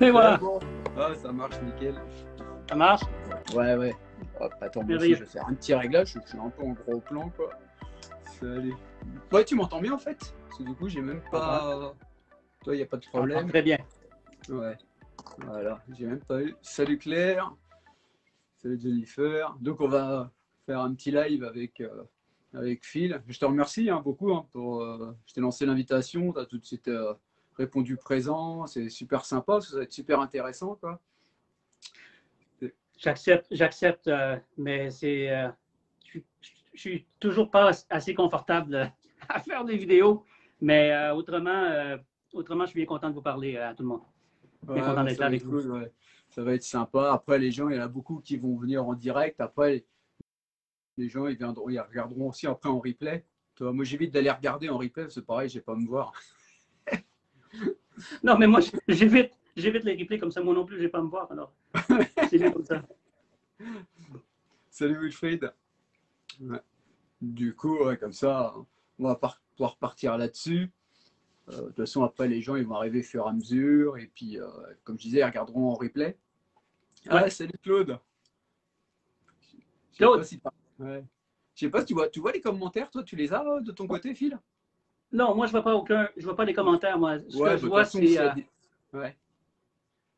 Et voilà, Bon. Ah, ça marche nickel. ça marche. Ouais. Hop, attends, moi aussi, je vais faire un petit réglage. Je suis un peu en gros plan, quoi. Salut. Ouais, tu m'entends bien en fait? Parce que du coup, j'ai même pas. Toi, il n'y a pas de problème. Très bien. Ouais. Voilà, j'ai même pas eu. Salut Claire. Salut Jennifer. Donc, on va faire un petit live avec Phil. Je te remercie beaucoup pour. Je t'ai lancé l'invitation. Tu as tout de suite répondu présent. C'est super sympa. Ça va être super intéressant, quoi. J'accepte, mais je suis toujours pas assez confortable à faire des vidéos. Mais autrement, je suis bien content de vous parler à tout le monde. Bien Ouais, content bah, d'être ça là va avec être vous. cool, ouais. Ça va être sympa. Après, les gens, il y en a beaucoup qui vont venir en direct. Après, les gens, ils regarderont aussi après en replay. Toi, moi, j'évite d'aller regarder en replay. C'est pareil, je vais pas me voir. Non, mais moi, j'évite les replays comme ça. Moi non plus, je vais pas me voir. Alors, c'est bien comme ça. Salut Wilfried. Ouais. Du coup, ouais, comme ça, on va pouvoir partir là-dessus. De toute façon, après, les gens, ils vont arriver au fur et à mesure. Et puis, comme je disais, ils regarderont en replay. Ouais. Ah, salut Claude. Je sais pas Claude, si, ouais. Je sais pas si tu vois les commentaires, toi, tu les as de ton côté, Phil? non, moi, je vois pas les commentaires. Moi, ce Ouais, que bah, je de toute vois, façon, c'est s'il y a des. Ouais.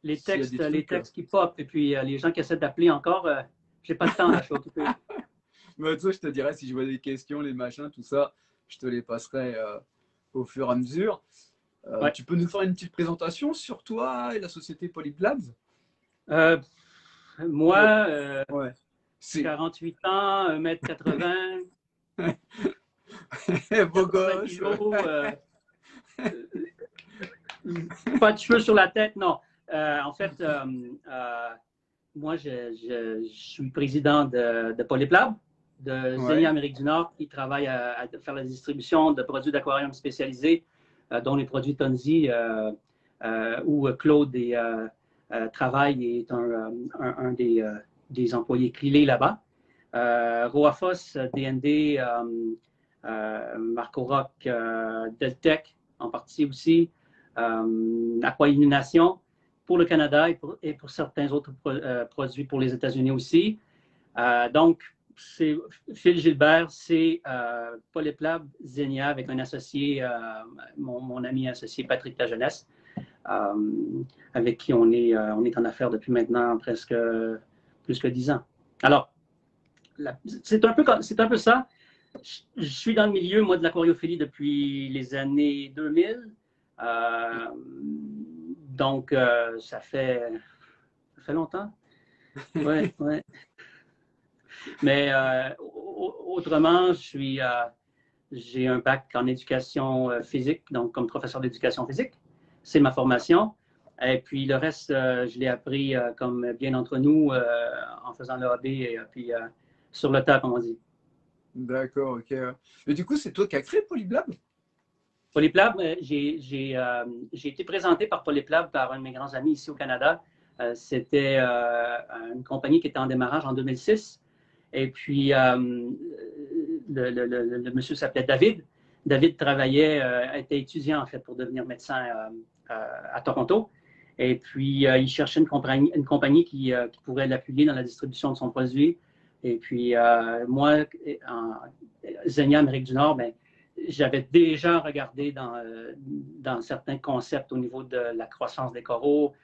S'il y a des les trucs. textes qui pop et puis les gens qui essaient d'appeler encore. J'ai pas de temps, là, je suis occupé. Bah, tu sais, je te dirais si je vois des questions, les machins, tout ça, je te les passerai au fur et à mesure. Ouais. Tu peux nous faire une petite présentation sur toi et la société Polyblabs? Euh, Ouais. moi, Ouais. C'est 48 ans, 1m80, beau 80 gosse. kilos, pas de cheveux sur la tête, non. En fait, moi, je suis président de Polyplab, de Zenia Ouais. Amérique du Nord, qui travaille à faire la distribution de produits d'aquarium spécialisés, dont les produits Tonzi, où Claude travaille et est un des employés clés là-bas. Roafos, DND, Marco Rock, Deltec en partie aussi, Aqua Illumination pour le Canada et pour certains autres produits pour les États-Unis aussi. Donc, c'est Phil Gilbert, c'est Polyplab Zenia avec un associé, mon ami associé Patrick Lajeunesse, avec qui on est en affaires depuis maintenant presque plus que 10 ans. Alors, c'est un peu ça. Je suis dans le milieu, moi, de l'aquariophilie depuis les années 2000. Euh, donc, ça fait longtemps. Ouais. Mais autrement, j'ai un bac en éducation physique, donc comme professeur d'éducation physique. C'est ma formation. Et puis le reste, je l'ai appris comme bien d'entre nous en faisant le hobby et puis sur le tas, comme on dit. D'accord, ok. Et du coup, c'est toi qui as créé Polyblab? Polyplab, j'ai été présenté par Polyplab par un de mes grands amis ici au Canada. C'était une compagnie qui était en démarrage en 2006. Et puis, le monsieur s'appelait David. David travaillait, était étudiant en fait pour devenir médecin à Toronto. Et puis, il cherchait une compagnie qui pourrait l'appuyer dans la distribution de son produit. Et puis, moi, en Zenia, Amérique du Nord, ben, j'avais déjà regardé dans certains concepts au niveau de la croissance des coraux,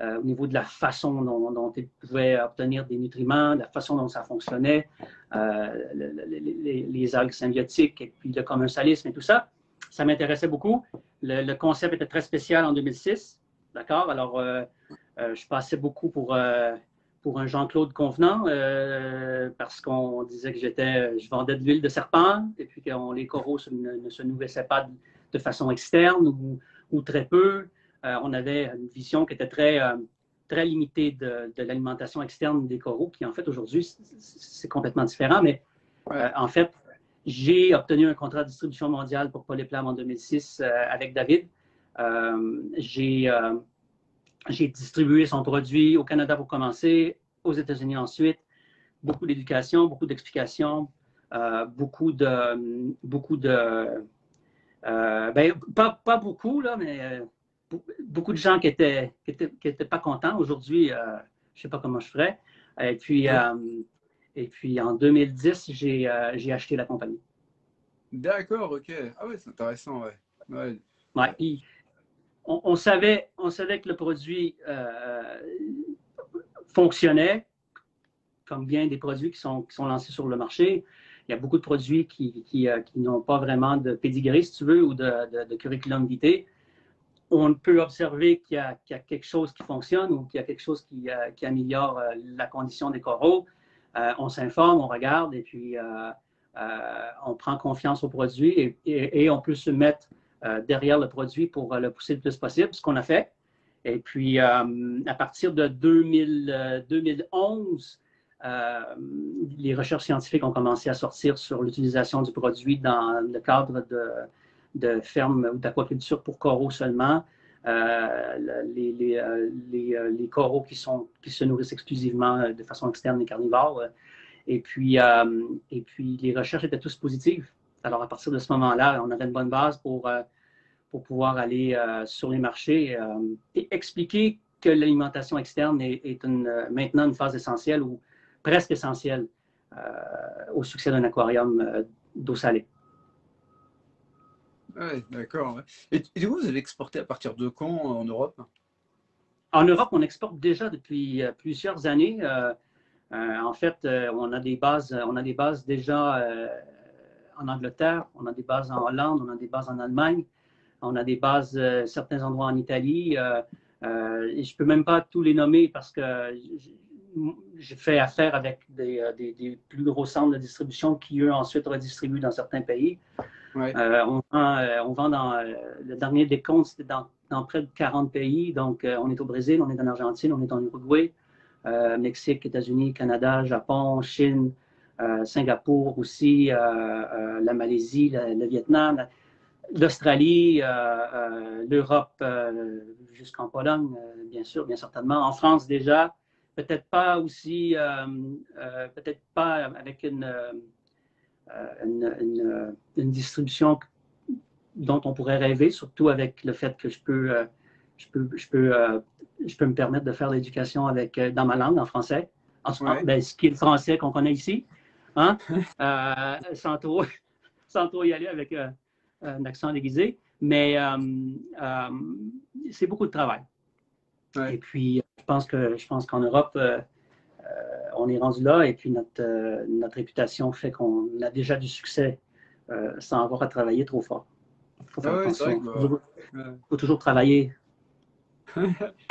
au niveau de la façon dont ils pouvaient obtenir des nutriments, de la façon dont ça fonctionnait, les algues symbiotiques et puis le commensalisme et tout ça. Ça m'intéressait beaucoup. Le concept était très spécial en 2006. D'accord? Alors, je passais beaucoup pour un Jean-Claude Convenant parce qu'on disait que je vendais de l'huile de serpent et puis que les coraux ne se nourrissaient pas de façon externe ou très peu. On avait une vision qui était très limitée de l'alimentation externe des coraux, qui en fait aujourd'hui, c'est complètement différent. Mais Ouais. en fait, j'ai obtenu un contrat de distribution mondiale pour Polyplam en 2006 avec David. J'ai distribué son produit au Canada pour commencer, aux États-Unis ensuite. Beaucoup d'éducation, beaucoup d'explications, beaucoup de ben, pas beaucoup, là, mais beaucoup de gens qui étaient pas contents. Aujourd'hui, je ne sais pas comment je ferais. Et puis en 2010, j'ai acheté la compagnie. D'accord, ok. Ah ouais, c'est intéressant, ouais. Ouais. Ouais, puis on savait que le produit fonctionnait comme bien des produits qui sont lancés sur le marché. Il y a beaucoup de produits qui n'ont pas vraiment de pedigree, si tu veux, ou de curriculum vitae. On peut observer qu'il y a quelque chose qui fonctionne ou qu'il y a quelque chose qui améliore la condition des coraux. On s'informe, on regarde et puis on prend confiance au produit et on peut se mettre derrière le produit pour le pousser le plus possible, ce qu'on a fait. Et puis, à partir de 2011, les recherches scientifiques ont commencé à sortir sur l'utilisation du produit dans le cadre de fermes ou d'aquaculture pour coraux seulement. Les coraux qui se nourrissent exclusivement de façon externe et carnivore. Et puis, les recherches étaient tous positives. Alors, à partir de ce moment-là, on avait une bonne base pour pouvoir aller sur les marchés et expliquer que l'alimentation externe est maintenant une phase essentielle ou presque essentielle au succès d'un aquarium d'eau salée. Ouais, d'accord. Ouais. Et vous avez exporté à partir de quand en Europe? En Europe, on exporte déjà depuis plusieurs années. En fait, on a des bases déjà en Angleterre, on a des bases en Hollande, on a des bases en Allemagne, on a des bases certains endroits en Italie. Et je ne peux même pas tous les nommer parce que j'ai fait affaire avec des plus gros centres de distribution qui, eux, ensuite redistribuent dans certains pays. Ouais. On vend dans le dernier décompte, c'était dans près de 40 pays. Donc, on est au Brésil, on est en Argentine, on est en Uruguay, Mexique, États-Unis, Canada, Japon, Chine, Singapour aussi, la Malaisie, le Vietnam, l'Australie, l'Europe jusqu'en Pologne, bien sûr, bien certainement. En France déjà, peut-être pas aussi, peut-être pas avec une distribution dont on pourrait rêver, surtout avec le fait que je peux me permettre de faire l'éducation dans ma langue, en français, ce qui est le français qu'on connaît ici, hein? sans trop y aller avec un accent déguisé, mais c'est beaucoup de travail. Ouais. Et puis, je pense qu'en Europe, on est rendu là et puis notre réputation fait qu'on a déjà du succès sans avoir à travailler trop fort. Il faut faire attention. Il faut toujours travailler.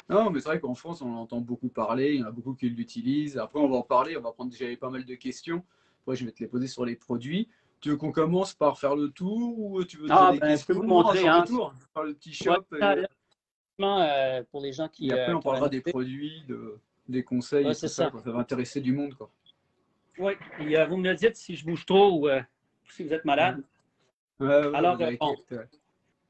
Non, mais c'est vrai qu'en France, on en entend beaucoup parler, il y en a beaucoup qui l'utilisent. Après, on va en parler, on va prendre déjà pas mal de questions. Après, je vais te les poser sur les produits. Tu veux qu'on commence par faire le tour ou tu veux des questions? Je peux vous montrer le tour, par le petit shop. Pour les gens qui. Et après, on parlera des produits, des conseils et tout ça. Ça va intéresser du monde, quoi. Oui, et vous me le dites si je bouge trop ou si vous êtes malade. Alors, bon, je ne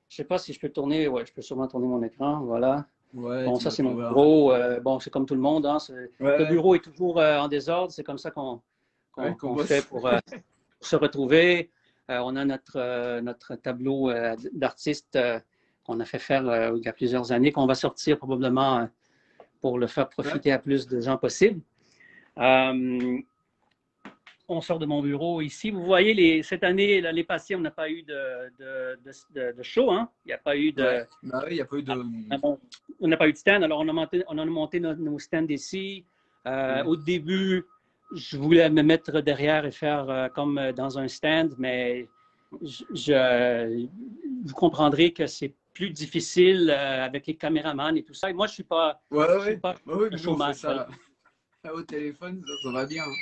sais pas si je peux tourner. Oui, je peux sûrement tourner mon écran. Voilà. Ouais, bon, ça, c'est mon bureau. Bon, c'est comme tout le monde. Hein, le bureau est toujours en désordre. C'est comme ça qu'on fait pour se retrouver. On a notre tableau d'artiste qu'on a fait faire il y a plusieurs années, qu'on va sortir probablement pour le faire profiter à plus de gens possible. On sort de mon bureau ici. Vous voyez, cette année, l'année passée, on n'a pas eu de show. Hein? Il n'y a pas eu de. Il n'y a pas eu de. On n'a pas eu de stand. Alors, on a monté nos stands ici. Au début, je voulais me mettre derrière et faire comme dans un stand, mais vous comprendrez que c'est plus difficile avec les caméramans et tout ça. Et moi, je ne suis pas. Je suis pas un showman. Ça au téléphone, ça va bien. Hein.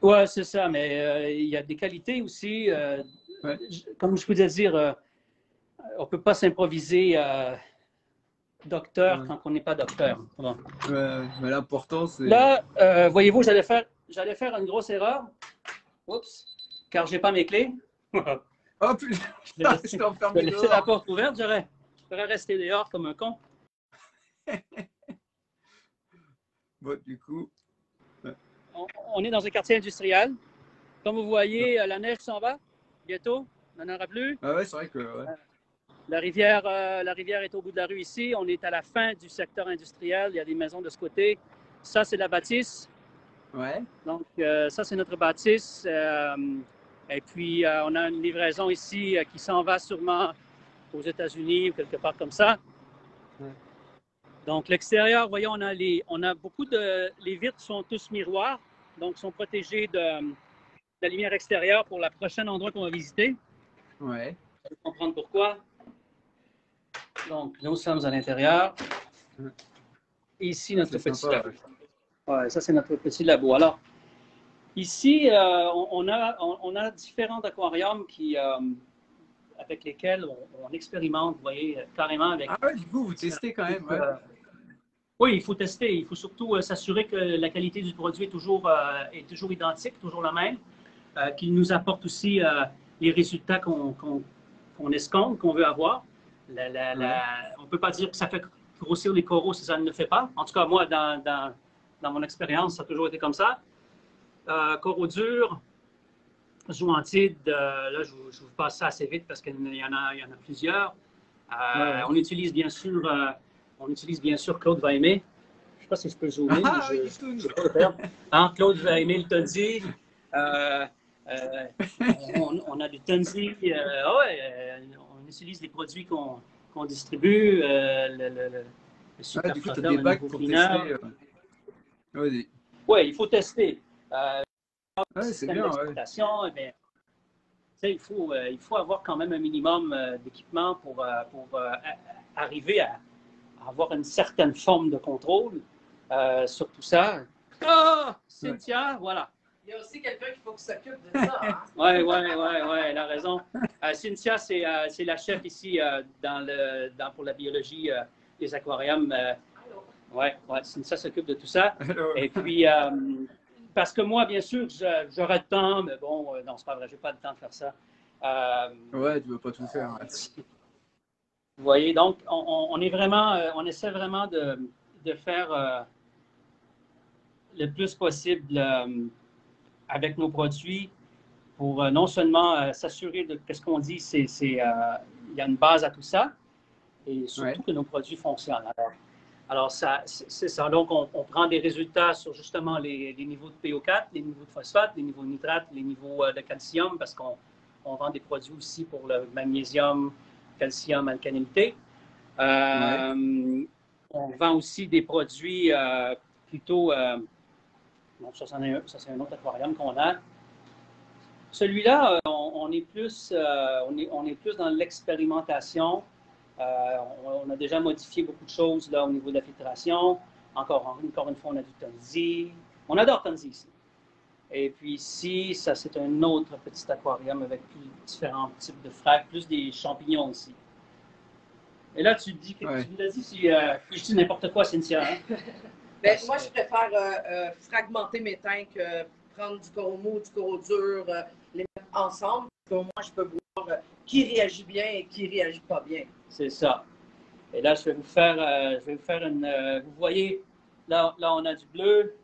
Oui, c'est ça, mais il y a des qualités aussi. Comme je peux dire, on ne peut pas s'improviser docteur quand on n'est pas docteur. Bon. Mais l'important, c'est... Là, voyez-vous, j'allais faire une grosse erreur. Oups, car je n'ai pas mes clés. Oh putain, je vais laisser la porte ouverte, j'aurais resté dehors comme un con. Bon, du coup... On est dans un quartier industriel. Comme vous voyez, la neige s'en va bientôt. Il n'y en aura plus. Ah ouais, c'est vrai que... la rivière est au bout de la rue ici. On est à la fin du secteur industriel. Il y a des maisons de ce côté. Ça, c'est la bâtisse. Ouais. Donc, ça, c'est notre bâtisse. Et puis, on a une livraison ici qui s'en va sûrement aux États-Unis ou quelque part comme ça. Ouais. Donc, l'extérieur, voyons, on a beaucoup de... Les vitres sont tous miroirs, donc sont protégées de la lumière extérieure pour le prochain endroit qu'on va visiter. Ouais. Vous allez comprendre pourquoi. Donc, nous sommes à l'intérieur. Ici, notre petit labo. Ouais, ça, c'est notre petit labo. Alors, ici, on a différents aquariums avec lesquels on expérimente, vous voyez, carrément avec... Ah ouais, du coup, vous testez quand même, ouais. Oui, il faut tester. Il faut surtout s'assurer que la qualité du produit est toujours identique, toujours la même, qu'il nous apporte aussi les résultats qu'on escompte, qu'on veut avoir. On ne peut pas dire que ça fait grossir les coraux si ça ne le fait pas. En tout cas, moi, dans mon expérience, ça a toujours été comme ça. Coraux durs, zooantides, là, je vous passe ça assez vite parce qu'il y en a plusieurs. On utilise bien sûr Claude va aimer. Je ne sais pas si je peux zoomer. Ah, mais je peux le faire. Hein, Claude va aimer le Tunzi. On a du Tunzi. On utilise les produits qu'on distribue. Le du coup, tu as des bacs pour tester. Oui, il faut tester. C'est bien. Il faut avoir quand même un minimum d'équipement pour arriver à avoir une certaine forme de contrôle sur tout ça. Ah! Cynthia, voilà. Il y a aussi quelqu'un qu'il faut qui s'occupe de ça. Hein? Oui, elle a raison. Cynthia, c'est la chef ici pour la biologie des aquariums. Cynthia s'occupe de tout ça. Hello. Et puis, parce que moi, bien sûr, j'aurais le temps, mais bon, non, c'est pas vrai, je n'ai pas le temps de faire ça. Ouais, tu ne veux pas tout faire. Vous voyez, donc, on essaie vraiment de faire le plus possible avec nos produits pour non seulement s'assurer de ce qu'on dit, il y a une base à tout ça, et surtout que nos produits fonctionnent. Alors c'est ça. Donc, on prend des résultats sur justement les niveaux de PO4, les niveaux de phosphate, les niveaux de nitrate, les niveaux de calcium, parce qu'on vend des produits aussi pour le magnésium, calcium, alcalinité. On vend aussi des produits plutôt... bon, ça, c'est un autre aquarium qu'on a. Celui-là, on est plus dans l'expérimentation. On a déjà modifié beaucoup de choses là, au niveau de la filtration. Encore une fois, on a du Tunzi. On adore Tunzi ici. Et puis ici, ça, c'est un autre petit aquarium avec différents types de frags, plus des champignons aussi. Et là, tu dis que tu me l'as dit si je dis n'importe quoi, Cynthia. Hein? Ben, moi, je préfère fragmenter mes tanks, prendre du coraux mou, du coraux dur, les mettre ensemble. Au moins, je peux voir qui réagit bien et qui ne réagit pas bien. C'est ça. Et là, je vais vous faire une... vous voyez, là, on a du bleu.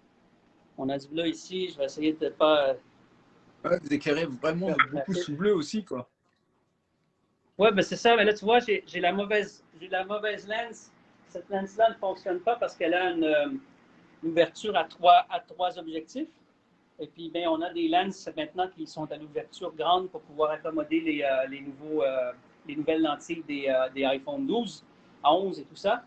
On a du bleu ici. Je vais essayer de ne pas... vous éclairez vraiment beaucoup sous bleu aussi, quoi. Oui, ben c'est ça. Mais là, tu vois, j'ai la mauvaise lens. Cette lens-là ne fonctionne pas parce qu'elle a une ouverture à trois objectifs. Et puis, bien, on a des lenses maintenant qui sont à l'ouverture grande pour pouvoir accommoder les nouvelles lentilles des iPhone 12, 11 et tout ça.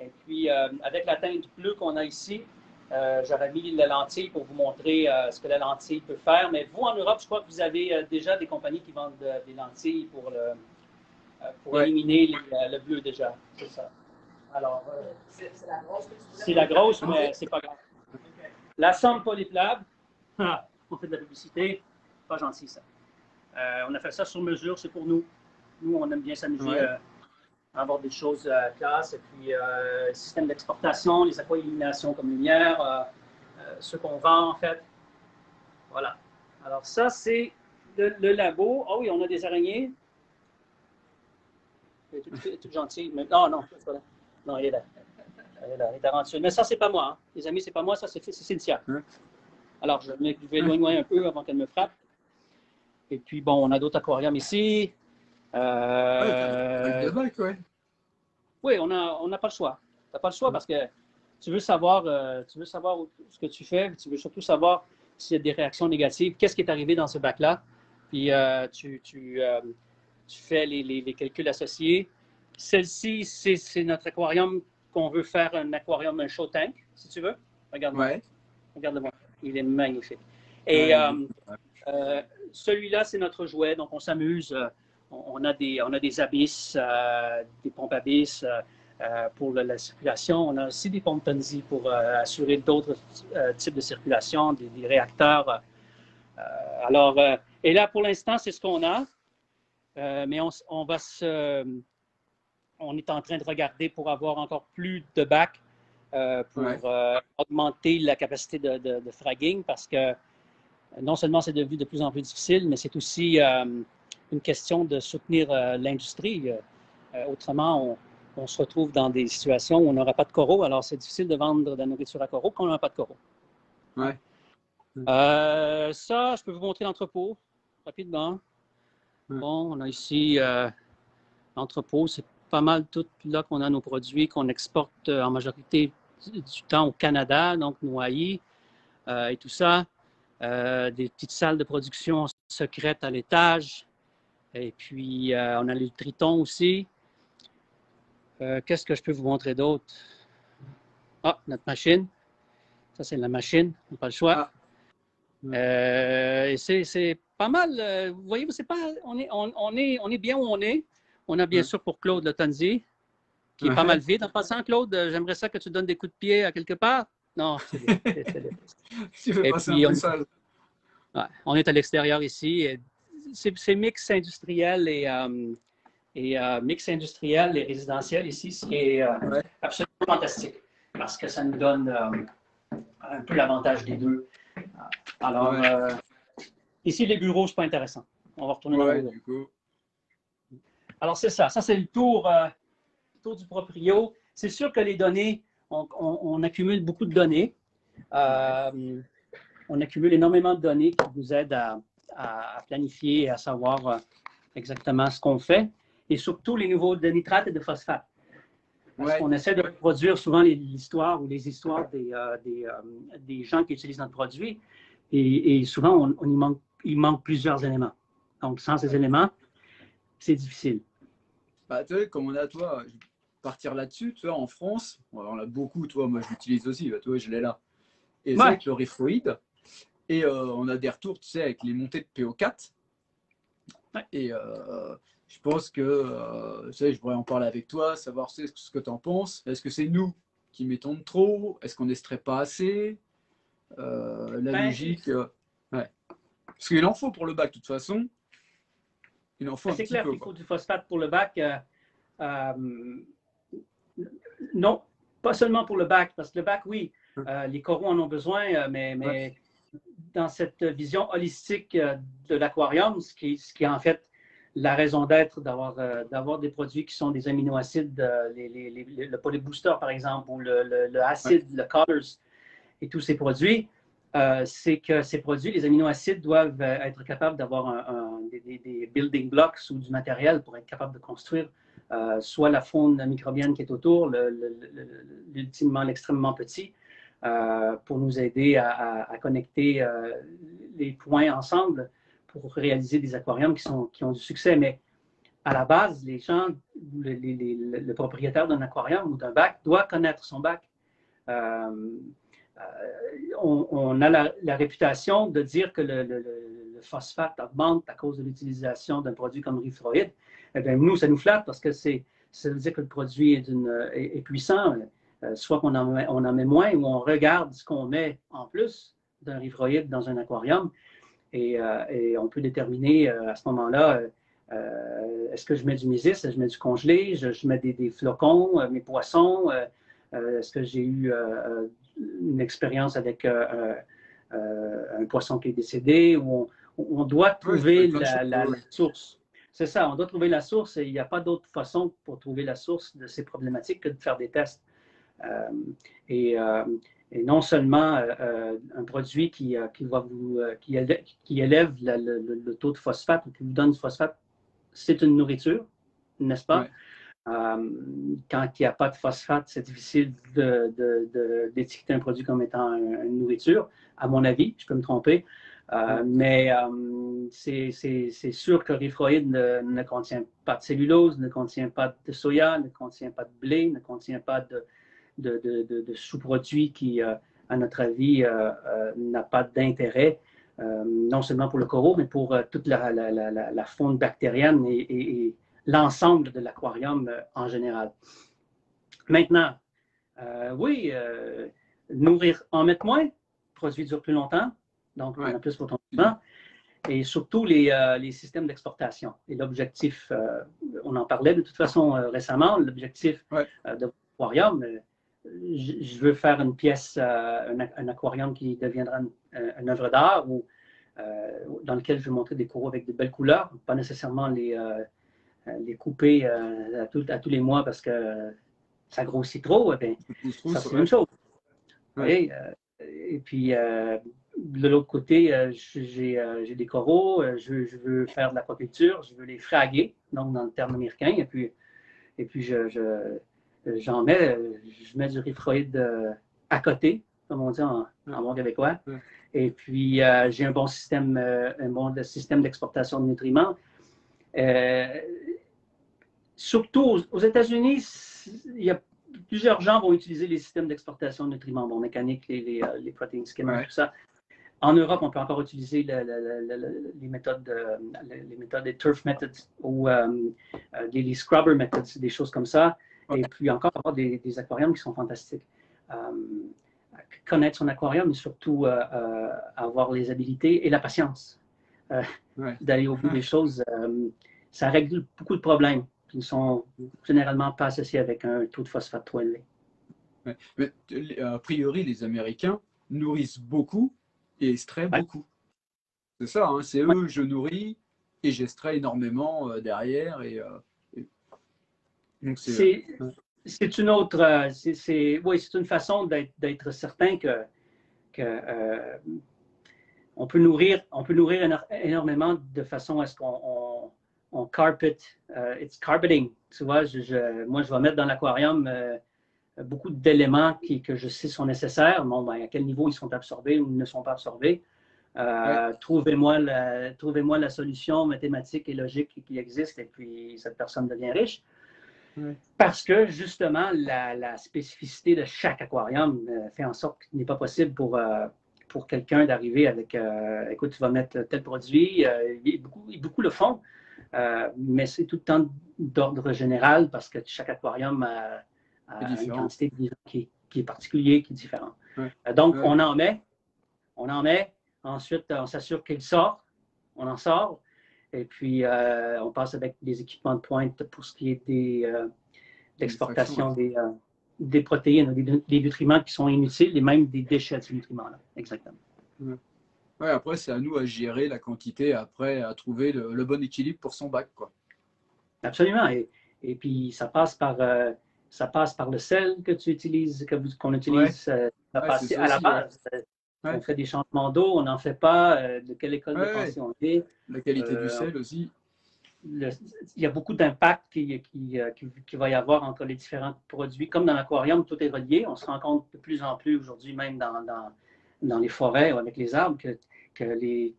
Et puis, avec la teinte bleue qu'on a ici, j'aurais mis la lentille pour vous montrer ce que la lentille peut faire. Mais vous, en Europe, je crois que vous avez déjà des compagnies qui vendent des lentilles pour éliminer le bleu déjà. C'est ça. Alors, c'est la grosse que tu voulais. C'est la grosse, mais c'est pas grave. Okay. La sonde polyplab, on fait de la publicité, pas gentil ça. On a fait ça sur mesure, c'est pour nous. Nous, on aime bien s'amuser à avoir des choses classe. Et puis, le système d'exportation, les aqua-illuminations comme lumière, ce qu'on vend en fait. Voilà. Alors ça, c'est le labo. Oh oui, on a des araignées. Elle est toute gentille. Mais... Non, c'est pas là. Non, elle est là. Elle est tarentueuse. Mais ça, c'est pas moi. Hein. Les amis, c'est pas moi, ça, c'est Cynthia. Alors, je vais éloigner un peu avant qu'elle me frappe. Et puis, bon, on a d'autres aquariums ici. Avec le bac, ouais. Oui, on n'a pas le choix. Tu n'as pas le choix parce que tu veux savoir ce que tu fais, tu veux surtout savoir s'il y a des réactions négatives, qu'est-ce qui est arrivé dans ce bac-là. Puis tu fais les calculs associés. Celle-ci, c'est notre aquarium qu'on veut faire un aquarium, un show tank, si tu veux. Regarde-moi. Ouais. Regarde-moi. Il est magnifique. Et celui-là, c'est notre jouet. Donc, on s'amuse. On a des abysses, des pompes abysses pour la circulation. On a aussi des pompes Tonzi pour assurer d'autres types de circulation, des réacteurs. Et là, pour l'instant, c'est ce qu'on a. Mais on est en train de regarder pour avoir encore plus de bacs pour augmenter la capacité de fragging parce que non seulement c'est devenu de plus en plus difficile, mais c'est aussi une question de soutenir l'industrie. Autrement, on se retrouve dans des situations où on n'aura pas de coraux. Alors, c'est difficile de vendre de la nourriture à coraux quand on n'a pas de coraux. Ouais. Ça, je peux vous montrer l'entrepôt rapidement. Ouais. Bon, on a ici l'entrepôt. C'est pas mal tout là qu'on a nos produits qu'on exporte en majorité du temps au Canada, donc Noailles et tout ça. Des petites salles de production secrètes à l'étage. Et puis, on a le Triton aussi. Qu'est-ce que je peux vous montrer d'autre? Ah, notre machine. Ça, c'est la machine. On n'a pas le choix. Et c'est pas mal. Vous voyez, c'est pas, on est bien où on est. On a bien sûr pour Claude le Tonzi, qui est pas mal vide. En passant, Claude, j'aimerais ça que tu donnes des coups de pied à quelque part. Non, c'est et puis, on est à l'extérieur ici. C'est mix industriel et mix industriel et résidentiel ici, ce qui est absolument fantastique parce que ça nous donne un peu l'avantage des deux. Alors, ici, les bureaux, c'est pas intéressant. On va retourner dans le bureau. Du coup. Alors, c'est ça. Ça, c'est le tour du proprio. C'est sûr que les données, on accumule beaucoup de données. On accumule énormément de données qui nous aident à planifier et à savoir exactement ce qu'on fait. Et surtout les niveaux de nitrate et de phosphate. Parce qu'on essaie de reproduire souvent l'histoire ou les histoires des gens qui utilisent notre produit. Et souvent, il manque plusieurs éléments. Donc, sans ces éléments, c'est difficile. Bah, tu sais, comme on a, toi, je vais partir là-dessus, tu vois, en France, on a beaucoup, toi, moi je l'utilise aussi, bah, toi, je l'ai là. Et c'est avec le réfroïde. Et on a des retours, tu sais, avec les montées de PO4. Et je pense que, tu sais, je pourrais en parler avec toi, savoir ce que tu en penses. Est-ce que c'est nous qui mettons de trop? Est-ce qu'on n'estrait pas assez? Logique. Parce qu'il en faut pour le bac, de toute façon. Il en faut un petit peu. C'est clair qu'il faut du phosphate pour le bac. Non, pas seulement pour le bac, parce que le bac, oui, les coraux en ont besoin, mais dans cette vision holistique de l'aquarium, ce qui est en fait la raison d'être d'avoir des produits qui sont des aminoacides, le polybooster par exemple, ou le acide, le colors et tous ces produits, c'est que ces produits, les aminoacides, doivent être capables d'avoir des building blocks ou du matériel pour être capables de construire soit la faune microbienne qui est autour, l'ultimement, l'extrêmement petit, pour nous aider à connecter les points ensemble pour réaliser des aquariums qui ont du succès. Mais à la base, les gens, le propriétaire d'un aquarium ou d'un bac doit connaître son bac. On a la réputation de dire que le phosphate augmente à cause de l'utilisation d'un produit comme Rifroid. Eh bien, nous, ça nous flatte parce que ça veut dire que le produit est puissant. Soit qu'on en met moins ou on regarde ce qu'on met en plus d'un Rifroid dans un aquarium et on peut déterminer à ce moment-là est-ce que je mets du mésis, est-ce que je mets du congelé, je mets des flocons, mes poissons, est-ce que j'ai eu une expérience avec un poisson qui est décédé, où on doit trouver la source. C'est ça, on doit trouver la source et il n'y a pas d'autre façon pour trouver la source de ces problématiques que de faire des tests. Et non seulement un produit qui élève le taux de phosphate ou qui vous donne du phosphate c'est une nourriture, n'est-ce pas? Ouais. Quand il n'y a pas de phosphate, c'est difficile d'étiqueter un produit comme étant une nourriture, à mon avis, je peux me tromper. Mais c'est sûr que Rifroid ne contient pas de cellulose, ne contient pas de soya, ne contient pas de blé, ne contient pas de sous-produits qui, à notre avis, n'a pas d'intérêt, non seulement pour le coraux, mais pour toute la faune bactérienne et l'ensemble de l'aquarium en général. Maintenant, oui, nourrir, en mettre moins, produit dure plus longtemps, donc on a plus pour ton temps, et surtout les systèmes d'exportation. Et l'objectif, on en parlait de toute façon récemment, l'objectif de l'aquarium, je veux faire une pièce, un aquarium qui deviendra une œuvre d'art ou dans lequel je vais montrer des coraux avec de belles couleurs, pas nécessairement les couper à tous les mois parce que ça grossit trop, bien, ça c'est une chose. Ouais. Et puis, de l'autre côté, j'ai des coraux, je veux faire de l'aquaculture, je veux les fraguer, donc dans le terme américain, et puis j'en mets, je mets du Rifroid à côté, comme on dit en bon québécois. Et puis, j'ai un bon système d'exportation de nutriments. Surtout aux États-Unis, il y a plusieurs gens vont utiliser les systèmes d'exportation de nutriments, bon, mécaniques, les protein skimmers, tout ça. En Europe, on peut encore utiliser les méthodes des turf methods ou les scrubber methods, des choses comme ça. Et puis encore avoir des aquariums qui sont fantastiques. Connaître son aquarium, mais surtout avoir les habilités et la patience d'aller au bout des choses. Ça règle beaucoup de problèmes qui ne sont généralement pas associés avec un taux de phosphate trop élevé. Ouais. Mais, a priori, les Américains nourrissent beaucoup et extraient beaucoup. C'est ça, hein, c'est eux, je nourris et j'extrais énormément derrière. Donc c'est une autre, oui, c'est une façon d'être certain que on peut nourrir énormément de façon à ce qu'on carpet, it's carpeting, tu vois, moi je vais mettre dans l'aquarium beaucoup d'éléments que je sais sont nécessaires, bon, ben, à quel niveau ils sont absorbés ou ils ne sont pas absorbés. Trouvez-moi la solution mathématique et logique qui existe et puis cette personne devient riche. Parce que justement, la spécificité de chaque aquarium fait en sorte qu'il n'est pas possible pour quelqu'un d'arriver avec écoute, tu vas mettre tel produit, beaucoup le font, mais c'est tout le temps d'ordre général parce que chaque aquarium a une quantité de vivants qui est particulier, qui est différent. Donc, on en met, ensuite on s'assure qu'il sort, on en sort, et puis on passe avec des équipements de pointe pour ce qui est de l'exportation des protéines, des nutriments qui sont inutiles et même des déchets de ces nutriments-là. Exactement. Après, c'est à nous à gérer la quantité, après à trouver le bon équilibre pour son bac, quoi. Absolument. Et puis, ça passe par le sel que tu utilises, qu'on utilise à la base. On fait des changements d'eau, on n'en fait pas. De quelle école de pensée on est. La qualité du sel aussi. Il y a beaucoup d'impact qu'il va y avoir entre les différents produits. Comme dans l'aquarium, tout est relié. On se rend compte de plus en plus aujourd'hui, même dans les forêts ou avec les arbres, que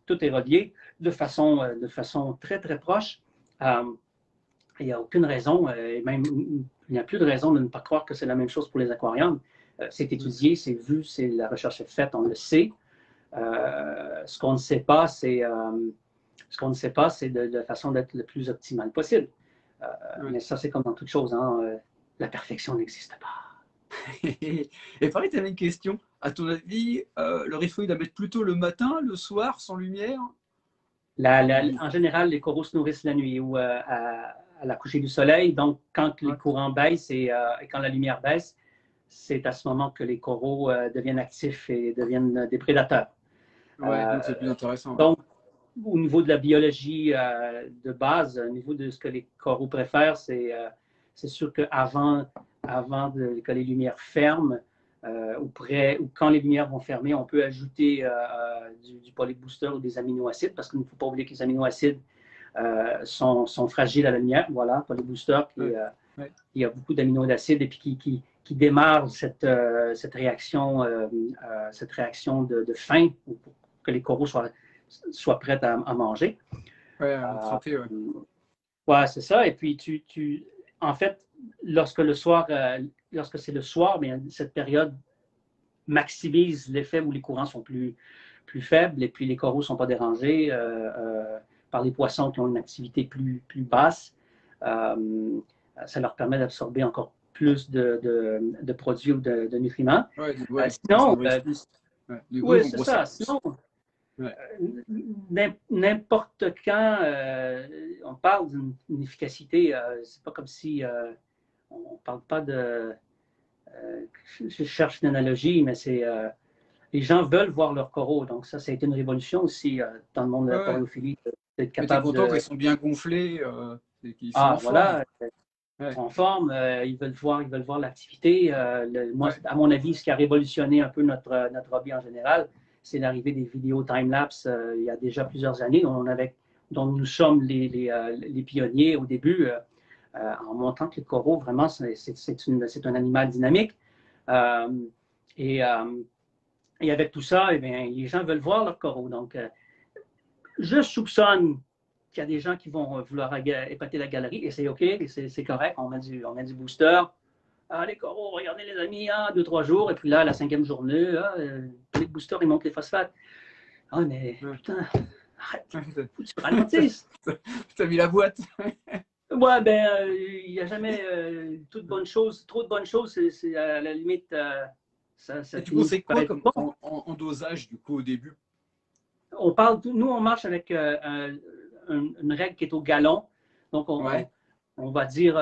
tout est relié de façon très, très proche. Il n'y a aucune raison, et même il n'y a plus de raison de ne pas croire que c'est la même chose pour les aquariums. C'est étudié, c'est vu, la recherche est faite, on le sait. Ce qu'on ne sait pas, c'est de façon d'être le plus optimale possible. Mais ça, c'est comme dans toute chose, hein, la perfection n'existe pas. Et pareil, tu avais une question. À ton avis, le Rifroid à mettre plutôt le matin, le soir, sans lumière? En général, les coraux se nourrissent la nuit ou à la coucher du soleil. Donc, quand les courants baissent et quand la lumière baisse, c'est à ce moment que les coraux deviennent actifs et deviennent des prédateurs. Donc c'est plus intéressant. Donc, au niveau de la biologie de base, au niveau de ce que les coraux préfèrent, c'est sûr qu'avant que les lumières ferment, ou quand les lumières vont fermer, on peut ajouter du polybooster ou des aminoacides, parce qu'il ne faut pas oublier que les aminoacides sont fragiles à la lumière. Voilà, polyboosters qui a beaucoup d'amino-acides et puis qui démarre cette réaction de faim pour que les coraux soient prêts à manger. Ouais, à attraper, ouais. Ouais, c'est ça. Et puis, en fait, lorsque c'est le soir, bien, cette période maximise l'effet où les courants sont plus faibles et puis les coraux ne sont pas dérangés par les poissons qui ont une activité plus basse. Ça leur permet d'absorber encore plus de produits ou de nutriments. Sinon, oui, c'est ça. Sinon, n'importe quand on parle d'une efficacité, c'est pas comme si on parle pas de. Je cherche une analogie, mais c'est les gens veulent voir leurs coraux. Donc ça a été une révolution aussi dans le monde de la coralophilie, d'être capable. Mais t'es content qu'ils sont bien gonflés, qu'ils sont en voilà. En forme, ils veulent voir l'activité. Moi, à mon avis, ce qui a révolutionné un peu notre hobby en général, c'est l'arrivée des vidéos time-lapse il y a déjà plusieurs années, dont nous sommes les pionniers au début, en montrant que le coraux, vraiment, c'est un animal dynamique. Et avec tout ça, eh bien, les gens veulent voir leur coraux. Donc, je soupçonne qu'il y a des gens qui vont vouloir épater la galerie, et c'est OK, c'est correct, on met du booster. Les coraux, regardez les amis, 2-3 jours, et puis là, la 5e journée, les boosters, ils montent les phosphates. Mais putain, arrête, faut que tu ralentisses. Tu as mis la boîte. Ouais, ben, il n'y a jamais trop de bonnes choses, c'est à la limite, ça tu conseilles quoi comme en dosage, du coup, au début? Nous, on marche avec une règle qui est au gallon. Donc, on va dire,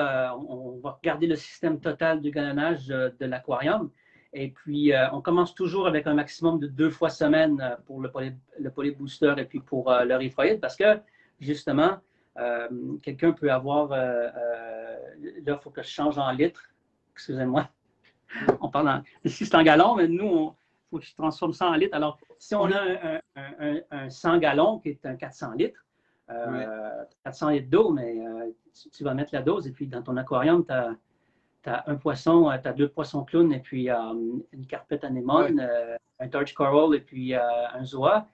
on va regarder le système total du galonnage de l'aquarium. Et puis, on commence toujours avec un maximum de 2 fois semaine pour le polybooster et puis pour le Reef-Roid parce que, justement, quelqu'un peut avoir... là, il faut que je change en litres. Excusez-moi. On parle ici, c'est en gallons, mais nous, il faut que je transforme ça en litres. Alors, si on a un 100 gallons qui est un 400 litres, 400 litres d'eau, mais tu vas mettre la dose et puis dans ton aquarium, tu as un poisson, tu as 2 poissons clowns et puis une carpette anémone, un torch coral et puis un zoa.